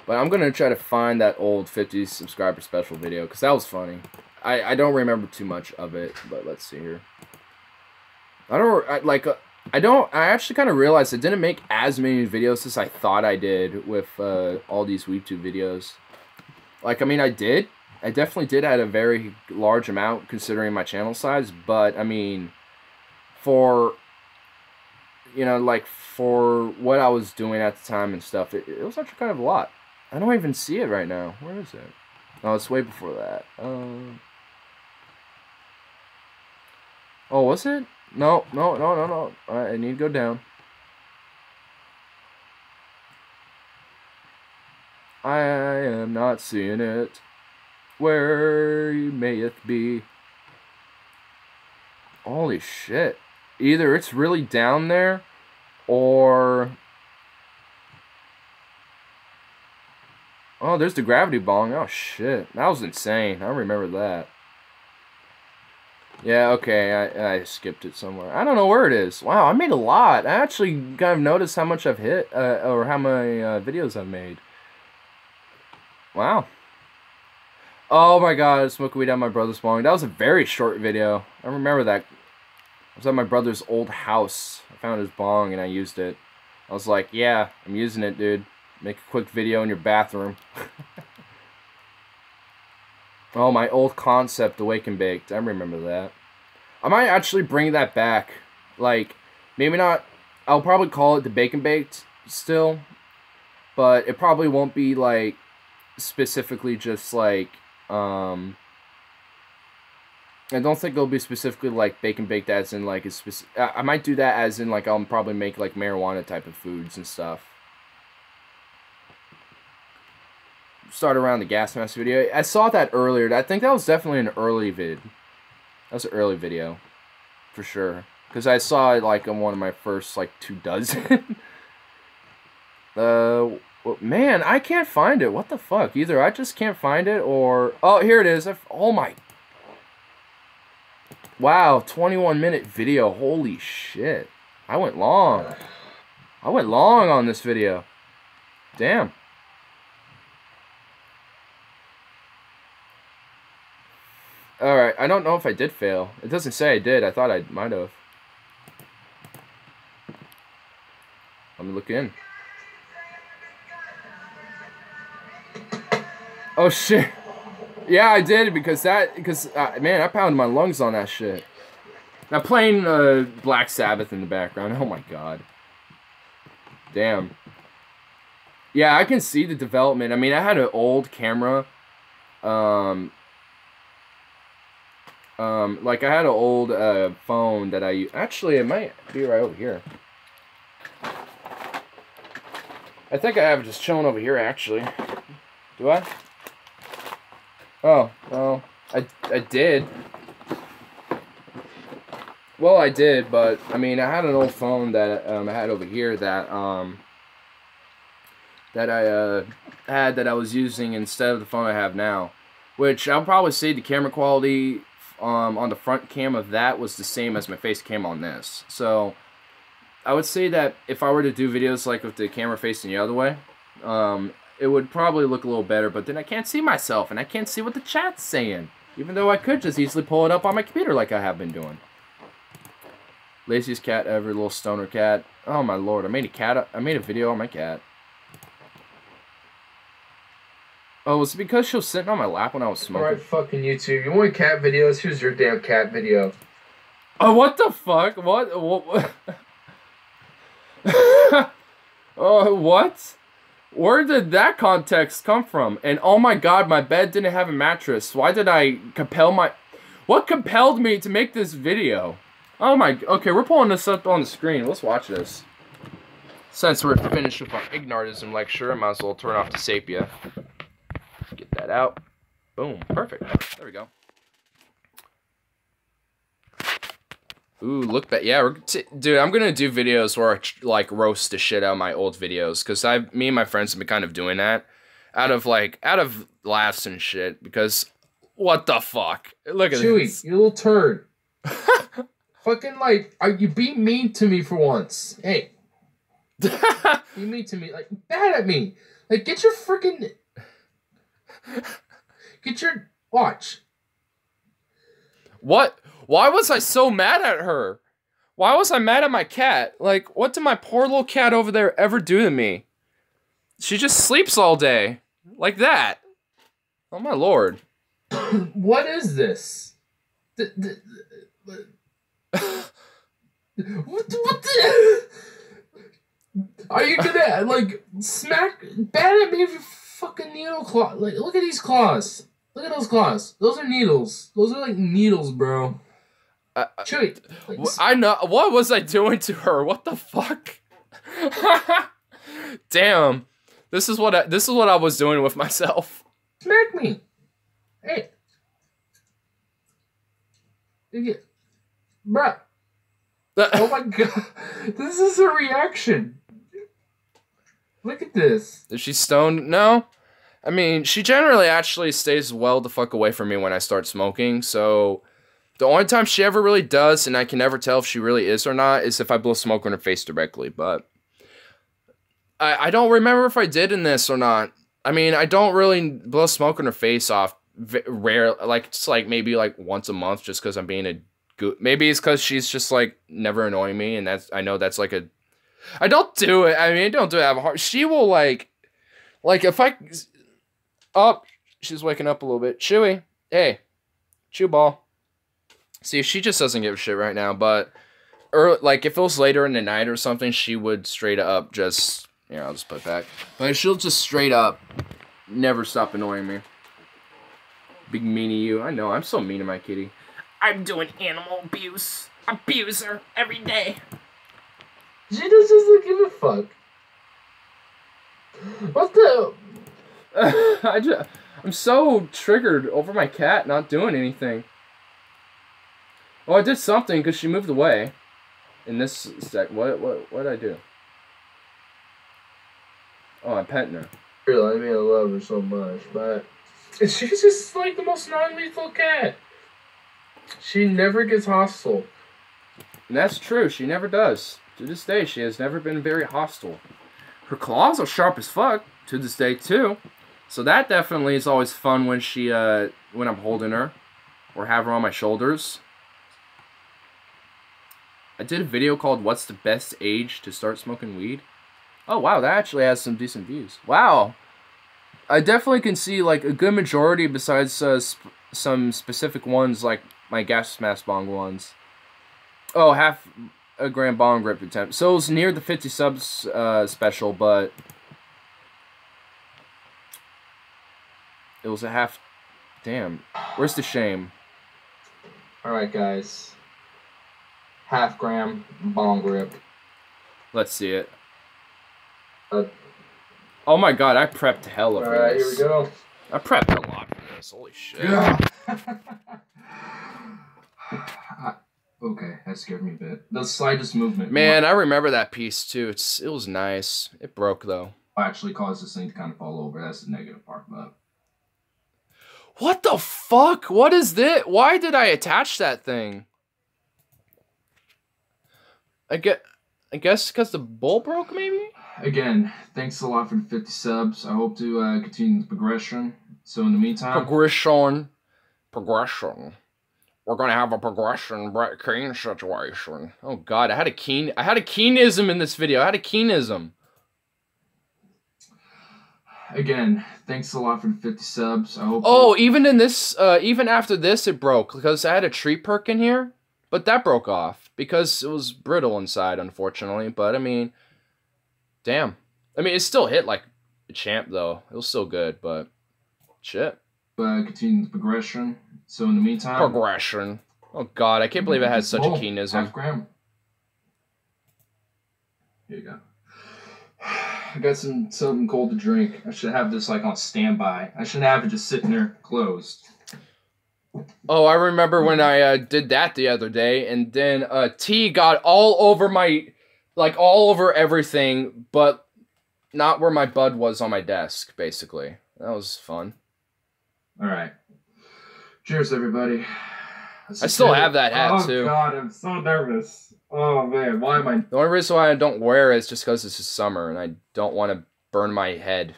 But I'm going to try to think that old 50 subscriber special video, because that was funny. I don't remember too much of it, but let's see here. I actually kind of realized I didn't make as many videos as I thought I did with all these YouTube videos. Like, I mean, I did. I definitely did at a very large amount considering my channel size, but I mean, for, you know, like, for what I was doing at the time and stuff, it was actually kind of a lot. I don't even see it right now. Where is it? Oh, it's way before that. Oh, was it? No. I need to go down. I am not seeing it. Where may it be? Holy shit. Either it's really down there, or... Oh, there's the gravity bong. Oh, shit. That was insane. I remember that. Yeah, okay, I skipped it somewhere. I don't know where it is. Wow, I made a lot. I actually kind of noticed how much I've hit, or how many videos I've made. Wow. Oh my god, I smoked weed at my brother's bong. That was a very short video. I remember that. I was at my brother's old house. I found his bong and I used it. I was like, yeah, I'm using it, dude. Make a quick video in your bathroom. Oh, my old concept, Awake and Baked. I remember that. I might actually bring that back. Like, maybe not. I'll probably call it the Bake and Baked still. But it probably won't be, like, specifically just, like, I don't think it'll be specifically, like, Bake and Baked as in, like, a specific... I might do that as in, like, I'll probably make, like, marijuana type of foods and stuff. Start around the gas mask video. I saw that earlier. I think that was definitely an early vid. That was an early video. For sure. Because I saw it, like, on one of my first, like, 2 dozen. Well, man, I can't find it. What the fuck? Either I just can't find it, or... Oh, here it is. Oh, my... Wow, 21-minute video. Holy shit. I went long. I went long on this video. Damn. Alright, I don't know if I did fail. It doesn't say I did. I thought I might have. Let me look in. Oh, shit. Yeah, I did, because man, I pounded my lungs on that shit. Now, playing Black Sabbath in the background. Oh, my God. Damn. Yeah, I can see the development. I mean, I had an old camera. Like, I had an old phone that I use. Actually, it might be right over here. I think I have it just chilling over here, actually. Do I? Oh, well, I did. Well, I did, but, I mean, I had an old phone that I had over here that I was using instead of the phone I have now. Which, I'll probably say the camera quality on the front cam of that was the same as my face cam on this. So, I would say that if I were to do videos like with the camera facing the other way, it would probably look a little better, but then I can't see myself, and I can't see what the chat's saying. Even though I could just easily pull it up on my computer like I have been doing. Laziest cat ever, little stoner cat. Oh my lord, I made a video on my cat. Oh, was it because she was sitting on my lap when I was smoking? Alright, fucking YouTube. You want cat videos? Here's your damn cat video. Oh, what the fuck? What? Oh, what? Where did that context come from? And oh my god, my bed didn't have a mattress. Why did I compel my... What compelled me to make this video? Oh my... Okay, we're pulling this up on the screen. Let's watch this. Since we're finished with our Ignarism lecture, I might as well turn off the sepia. Get that out. Boom. Perfect. There we go. Ooh, look back. Yeah, dude, I'm gonna do videos where I, like, roast the shit out of my old videos. Because me and my friends have been kind of doing that. Out of laughs and shit. Because, what the fuck? Look at Chewy, this. you little turd. Fucking, like, you being mean to me for once. Hey. Be mean to me. Like, bad at me. Like, get your freaking... Get your... Watch. What? Why was I so mad at her? Why was I mad at my cat? Like, what did my poor little cat over there ever do to me? She just sleeps all day. Like that. Oh my lord. What is this? What the... Are you gonna, like, smack... Bad at me with your fucking needle claw? Like, look at these claws. Look at those claws. Those are needles. Those are, like, needles, bro. Chewy. Like, I know. What was I doing to her? What the fuck? Damn. This is what I was doing with myself. Smack me. Hey. Bruh. Oh my god. This is a reaction. Look at this. Is she stoned? No. I mean, she generally actually stays well the fuck away from me when I start smoking, so The only time she ever really does, and I can never tell if she really is or not, is if I blow smoke in her face directly. But I don't remember if I did in this or not. I mean, I don't really blow smoke in her face off rare, like it's like maybe like once a month, just because I'm being a good. Maybe it's because she's just like never annoying me, and I know that's like a. I don't do it. I mean, I don't do it out of heart. She will like if I. Oh, she's waking up a little bit. Chewy, hey, chew ball. See, she just doesn't give a shit right now, but like if it was later in the night or something, she would straight up just, I'll just put it back. But she'll just straight up never stop annoying me. Big meanie you. I know, I'm so mean to my kitty. I'm doing animal abuse. Abuse her every day. She just doesn't give a fuck. What the? I'm so triggered over my cat not doing anything. Oh, I did something because she moved away. In this sec, what did I do? Oh, I'm petting her. Really, I mean, I love her so much, but she's just like the most non-lethal cat. She never gets hostile. And that's true. She never does. To this day, she has never been very hostile. Her claws are sharp as fuck to this day too. So that definitely is always fun when she when I'm holding her or have her on my shoulders. I did a video called "What's the Best Age to Start Smoking Weed?" Oh wow, that actually has some decent views. Wow, I definitely can see like a good majority besides some specific ones like my gas mask bong ones. Oh, half a gram bong rip attempt. So it was near the 50 subs special, but it was a half. Damn, where's the shame? All right, guys. Half gram bong rip. Let's see it. Oh my god, I prepped hella for Alright, this. here we go. I prepped a lot for this. Holy shit. Yeah. Okay, that scared me a bit. The slightest movement. Man, I remember that piece too. It was nice. It broke though. Actually caused this thing to kind of fall over. That's the negative part, but. What the fuck? What is this? Why did I attach that thing? I guess because the bowl broke, maybe? Again, thanks a lot for the 50 subs. I hope to continue the progression. So in the meantime... Progression. We're gonna have a progression Brett Keane situation. Oh god, I had a Keanism in this video. I had a Keanism. Again, thanks a lot for the 50 subs. I hope... Oh, even in this, even after this, it broke. Because I had a tree perk in here. But that broke off. Because it was brittle inside, unfortunately. But, I mean... Damn. I mean, it still hit like a champ, though. It was still good, but... Shit. Continue the progression. So in the meantime... Progression. Oh, God. I can't believe it had such a Keanism. Half gram. Here you go. I got something cold to drink. I should have this like on standby. I shouldn't have it just sitting there closed. Oh, I remember when I did that the other day, and then tea got all over my, like all over everything, but not where my bud was on my desk, basically. That was fun. All right. Cheers, everybody. I still have that hat, too. Oh, God, I'm so nervous. Oh, man, why am I... The only reason why I don't wear it is just because it's summer, and I don't want to burn my head.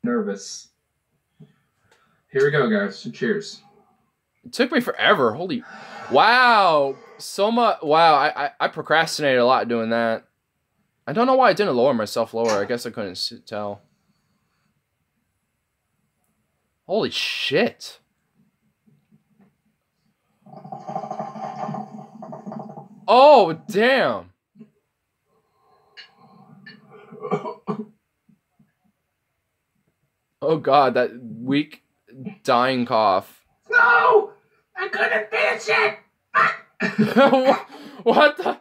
Nervous. Here we go, guys. Cheers. It took me forever. Holy... Wow. So much... Wow, I procrastinated a lot doing that. I don't know why I didn't lower myself lower. I guess I couldn't tell. Holy shit. Oh, damn. Oh, God, that weak, dying cough. No! I couldn't finish it! What the?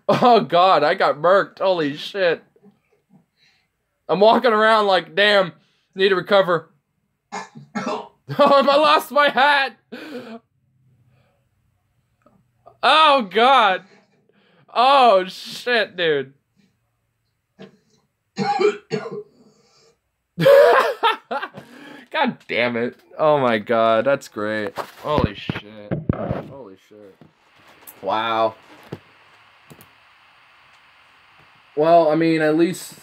Oh, God, I got murked. Holy shit. I'm walking around like, damn, need to recover. Oh, I lost my hat. Oh, God. Oh, shit, dude. God damn it. Oh my god, that's great. Holy shit. Holy shit. Wow. Well, I mean, at least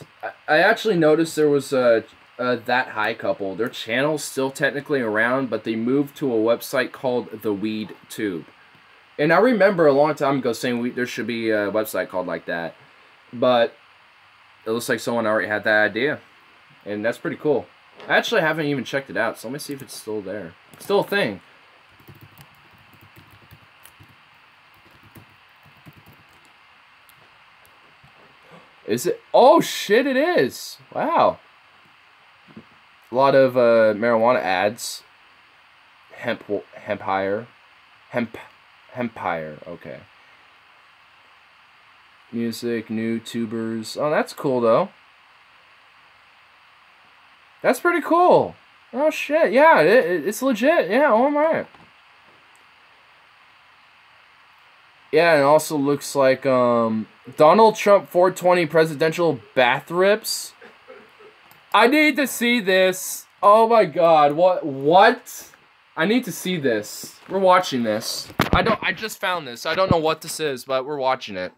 I actually noticed there was a That High couple. Their channel's still technically around, but they moved to a website called The Weed Tube. And I remember a long time ago saying there should be a website called like that. But it looks like someone already had that idea. And that's pretty cool. I actually haven't even checked it out, so let me see if it's still there. It's still a thing. Is it? Oh shit, it is. Wow. A lot of marijuana ads. Hempire. Okay. Music, new tubers. Oh, that's cool though. That's pretty cool. Oh shit, yeah, it's legit. Yeah, all right. Yeah, and it also looks like Donald Trump 420 presidential bath rips. I need to see this. Oh my god, what? I need to see this. We're watching this. I just found this. I don't know what this is, but we're watching it.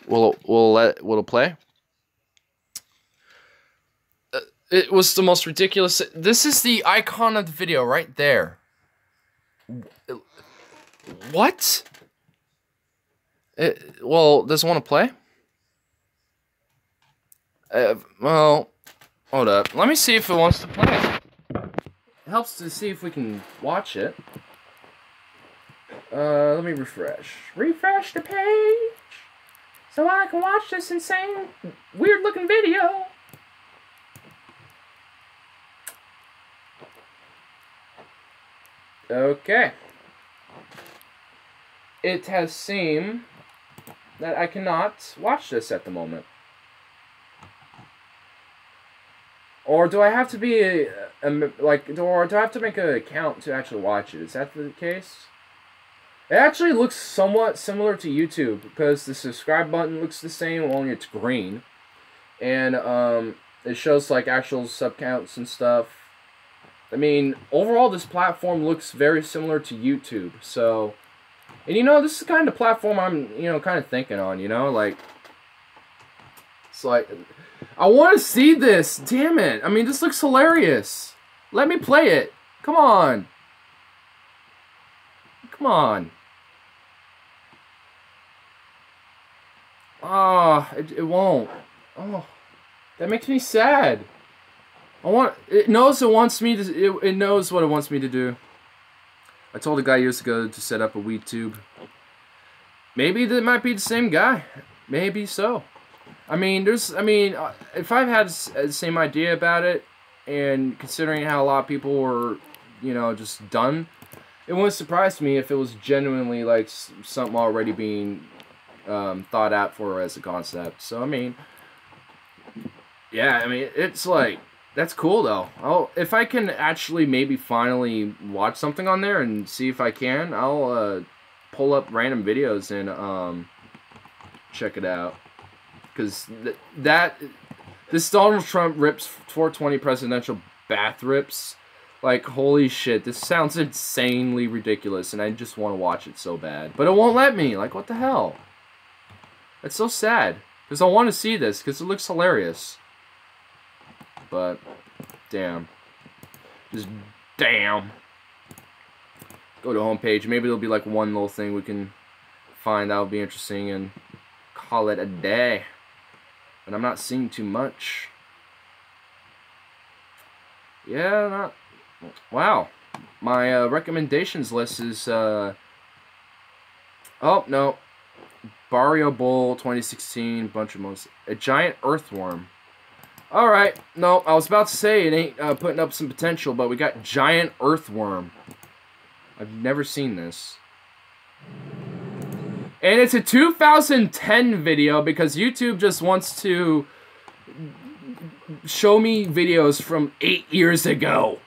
Will it play? It was the most ridiculous. This is the icon of the video right there. What? Well, does it want to play? Well, hold up. Let me see if it wants to play. It helps to see if we can watch it. Let me refresh. Refresh the page so I can watch this insane, weird-looking video. Okay. It has seemed that I cannot watch this at the moment. Or do I have to be or do I have to make an account to actually watch it? Is that the case? It actually looks somewhat similar to YouTube because the subscribe button looks the same, only it's green. And it shows like actual sub counts and stuff. I mean, overall this platform looks very similar to YouTube. So, and you know, this is the kind of platform I'm, kind of thinking on, like, it's like, I want to see this, damn it. I mean, this looks hilarious. Let me play it. Come on. Come on. Ah, it won't. Oh, that makes me sad. It knows it wants me to, it knows what it wants me to do. I told a guy years ago to set up a weed tube. Maybe that might be the same guy. Maybe so. I mean, if I've had the same idea about it, and considering how a lot of people were, just done, it wouldn't surprise me if it was genuinely, like, something already being thought out for as a concept. So, I mean, yeah, I mean, it's like, that's cool, though. If I can actually maybe finally watch something on there and see if I can, I'll pull up random videos and check it out. Because this Donald Trump rips 420 presidential bath rips, like, holy shit, this sounds insanely ridiculous, and I just want to watch it so bad. But it won't let me, like, what the hell? It's so sad, because I want to see this, because it looks hilarious. But, damn. Just, damn. Go to homepage, maybe there'll be, like, one little thing we can find that'll be interesting, and call it a day. But I'm not seeing too much. Yeah, wow. My recommendations list is, oh, no. Barrio Bowl 2016, bunch of most. A giant earthworm. Alright, no, I was about to say it ain't putting up some potential, but we got giant earthworm. I've never seen this. And it's a 2010 video because YouTube just wants to show me videos from 8 years ago.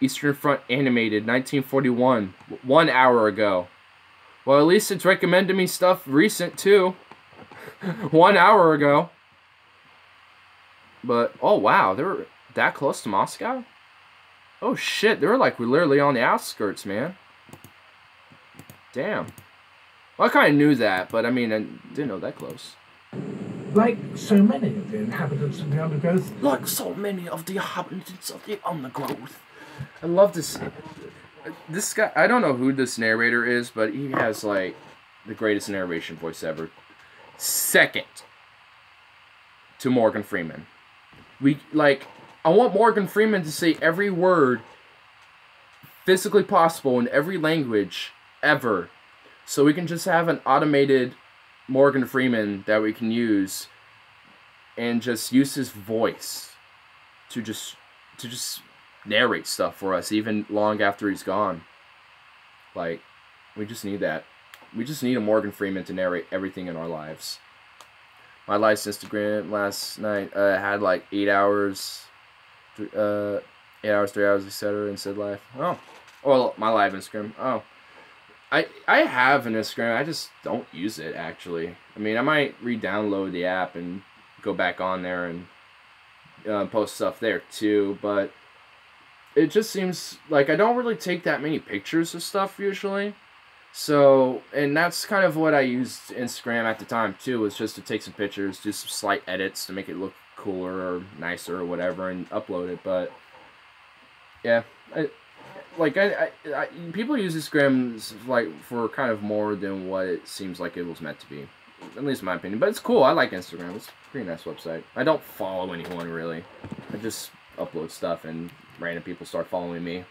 Eastern Front Animated, 1941, 1 hour ago. Well, at least it's recommended me stuff recent, too. 1 hour ago. But, oh wow, they were that close to Moscow? Oh shit, they were like literally on the outskirts, man. Damn. Well, I kind of knew that, but I mean, I didn't know that close. Like so many of the inhabitants of the undergrowth. Like so many of the inhabitants of the undergrowth. I love this. This guy, I don't know who this narrator is, but he has like the greatest narration voice ever. Second to Morgan Freeman. I want Morgan Freeman to say every word physically possible in every language ever. So we can just have an automated Morgan Freeman that we can use and just use his voice to just narrate stuff for us even long after he's gone. Like, we just need that. We just need a Morgan Freeman to narrate everything in our lives. My life's Instagram last night had like 8 hours, 8 hours, 3 hours, etc. and said live. Oh, well, my live Instagram. Oh, I have an Instagram. I just don't use it actually. I mean, I might re-download the app and go back on there and post stuff there too. But it just seems like I don't really take that many pictures of stuff usually. So, and that's kind of what I used Instagram at the time too, was just to take some pictures, do some slight edits to make it look cooler or nicer or whatever, and upload it. But yeah, people use Instagram like for kind of more than what it seems like it was meant to be, at least in my opinion. But it's cool. I like Instagram. It's a pretty nice website. I don't follow anyone really. I just upload stuff and random people start following me.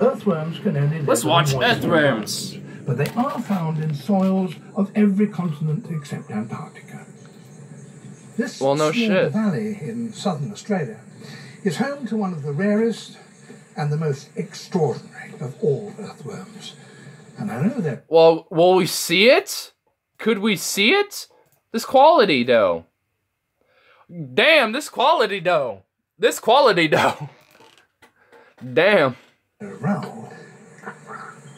Earthworms can only live. Let's watch in moist Earthworms. environments, but they are found in soils of every continent except Antarctica. This Well, no small shit. valley in southern Australia is home to one of the rarest and the most extraordinary of all earthworms. And I know that. Well, will we see it? Could we see it? This quality, though. Damn, this quality, though. This quality, though. Damn. They're around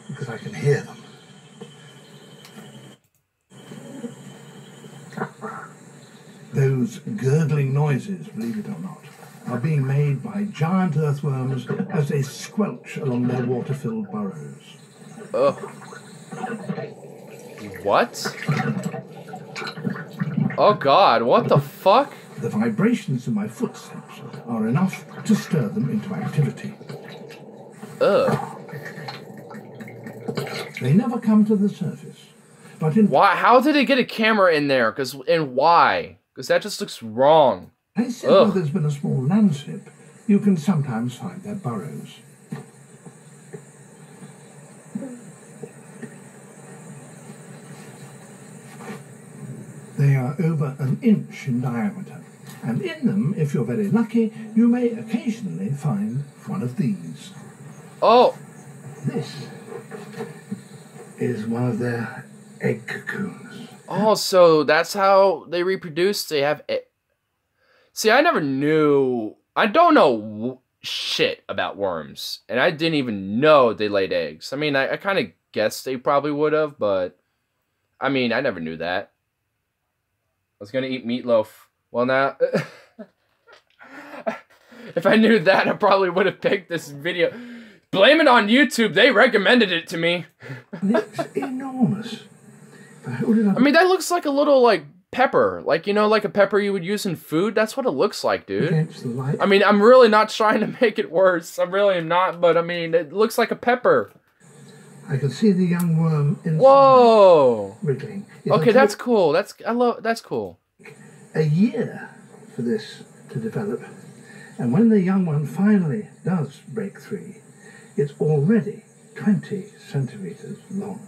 because I can hear them. Those gurgling noises, believe it or not, are being made by giant earthworms as they squelch along their water-filled burrows. Ugh. What? Oh God, what the fuck? The vibrations of my footsteps are enough to stir them into activity. Ugh. They never come to the surface, but in Why? How did it get a camera in there? And why? Because that just looks wrong. places where there's been a small landslip, you can sometimes find their burrows. They are over an inch in diameter, and in them, if you're very lucky, you may occasionally find one of these. Oh. This is one of their egg cocoons. Oh, so that's how they reproduce? They have... See, I never knew... I don't know shit about worms. And I didn't even know they laid eggs. I mean, I kind of guessed they probably would have, but... I mean, I never knew that. I was going to eat meatloaf. Well, now... if I knew that, I probably would have picked this video... Blame it on YouTube. They recommended it to me. It's enormous. I mean, that looks like a little, like, pepper. Like, you know, like a pepper you would use in food? That's what it looks like, dude. I mean, I'm really not trying to make it worse. I really am not, but, I mean, it looks like a pepper. I can see the young worm inside. Whoa! Wriggling. Okay, that's cool. That's cool. A year for this to develop. And when the young one finally does break free, it's already 20 centimeters long.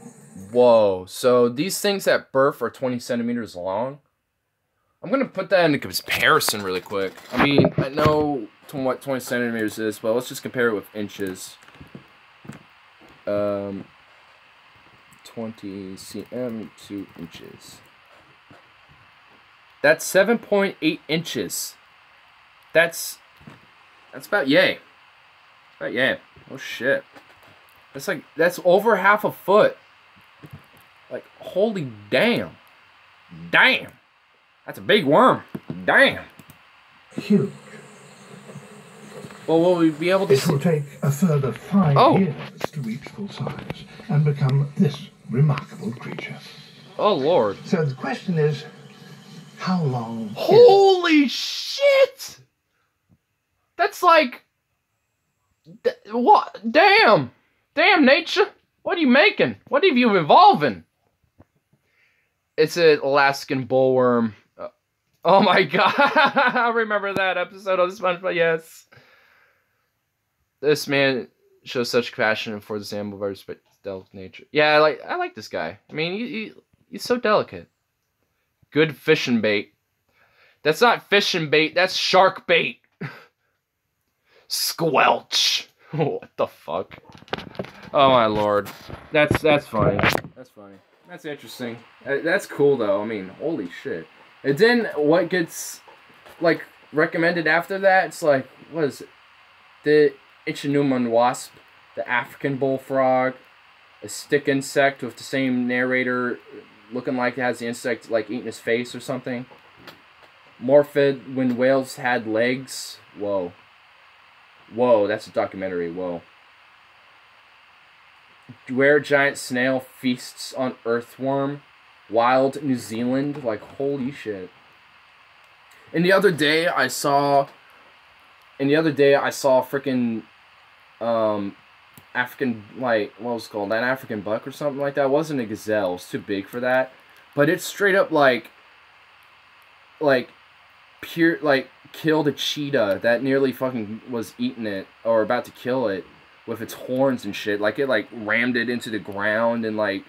Whoa, so these things at birth are 20 centimeters long? I'm going to put that into comparison really quick. I mean, I know what 20 centimeters is, but let's just compare it with inches. 20 cm to inches. That's 7.8 inches. That's about yay. About yay. Oh shit. That's over half a foot. Like, holy damn. Damn. That's a big worm. Damn. Huge. Well, will we be able to It will take a further 5 years to reach full size and become this remarkable creature. Oh, Lord. So the question is, how long? Holy shit! That's like... What? Damn! Damn, nature! What are you making? What have you evolving? It's an Alaskan bullworm. Oh my god! I remember that episode of SpongeBob, yes. This man shows such passion for this animal, very delicate nature. Yeah, I like this guy. I mean, he's so delicate. Good fishing bait. That's not fishing bait, that's shark bait. Squelch. What the fuck? Oh my lord. That's funny. That's funny. That's interesting. That's cool though. I mean, holy shit. And then what gets like recommended after that? It's like, what is it? The Ichneumon wasp, the African bullfrog, a stick insect with the same narrator looking like it has the insect like eating his face or something. Morphid when whales had legs. Whoa. Whoa, that's a documentary. Whoa. Where giant snail feasts on earthworm. Wild New Zealand. Like, holy shit. And the other day I saw freaking African, like, what was it called? An African buck or something like that. It wasn't a gazelle. It was too big for that. But it's straight up like pure, like, killed a cheetah that nearly fucking was eating it or about to kill it with its horns and shit. Like, it like rammed it into the ground and like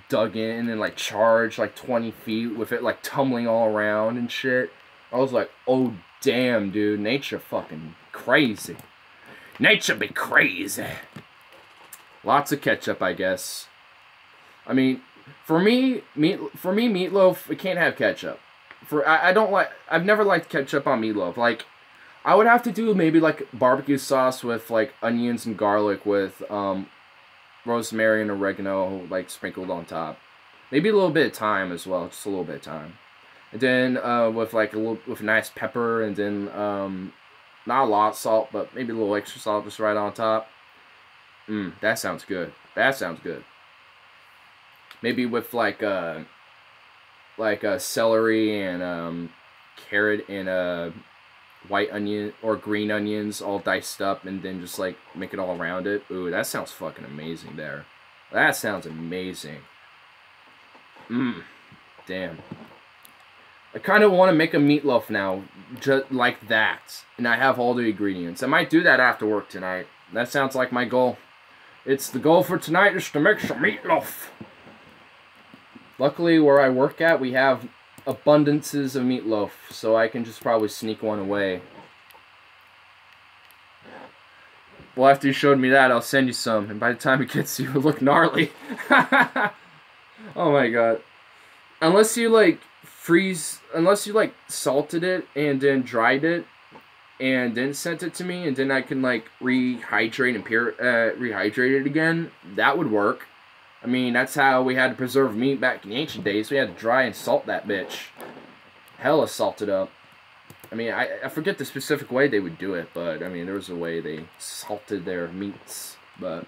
dug in and like charged like 20 feet with it like tumbling all around and shit. I was like, oh damn, dude, nature fucking crazy. Nature be crazy. Lots of ketchup, I guess. I mean, for me, meatloaf, it can't have ketchup. I don't like, I've never liked ketchup on meatloaf. Like, I would have to do maybe like barbecue sauce with like onions and garlic with rosemary and oregano like sprinkled on top. Maybe a little bit of thyme as well, just a little bit of thyme. And then with like with nice pepper, and then not a lot of salt, but maybe a little extra salt just right on top. That sounds good. That sounds good. Maybe with like celery and carrot and white onion or green onions all diced up, and then just like make it all around it. Ooh, that sounds fucking amazing there. That sounds amazing. Damn. I kind of want to make a meatloaf now, just like that. And I have all the ingredients. I might do that after work tonight. That sounds like my goal. It's the goal for tonight is to make some meatloaf. Luckily, where I work at, we have abundances of meatloaf, so I can just probably sneak one away. Well, after you showed me that, I'll send you some, and by the time it gets to you, it'll look gnarly. Oh my god. Unless you, like, unless you, like, salted it and then dried it and then sent it to me, and then I can, like, rehydrate it again, that would work. I mean, that's how we had to preserve meat back in the ancient days. We had to dry and salt that bitch. Hella salted up. I mean, I forget the specific way they would do it, but, I mean, there was a way they salted their meats. But,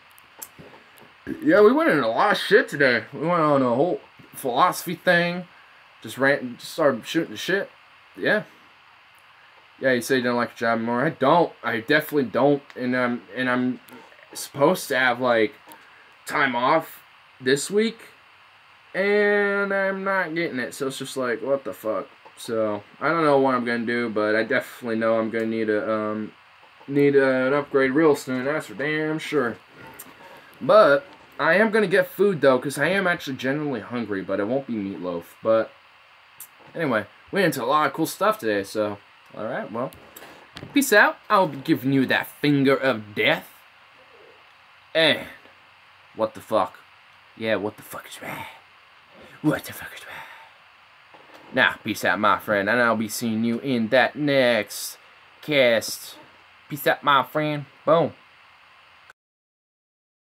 yeah, we went into a lot of shit today. We went on a whole philosophy thing. Just started shooting the shit. Yeah. Yeah, you say you don't like your job anymore. I don't. I definitely don't. And I'm supposed to have, like, time off this week, and I'm not getting it, so it's just like, what the fuck. So I don't know what I'm gonna do, but I definitely know I'm gonna need an upgrade real soon. That's for damn sure. But I am gonna get food though, because I am actually genuinely hungry, but it won't be meatloaf. But anyway, we into a lot of cool stuff today, so all right, well, peace out. I'll be giving you that finger of death, and what the fuck. Yeah, what the fuck is right? What the fuck is right? Now, peace out, my friend, and I'll be seeing you in that next cast. Peace out, my friend. Boom.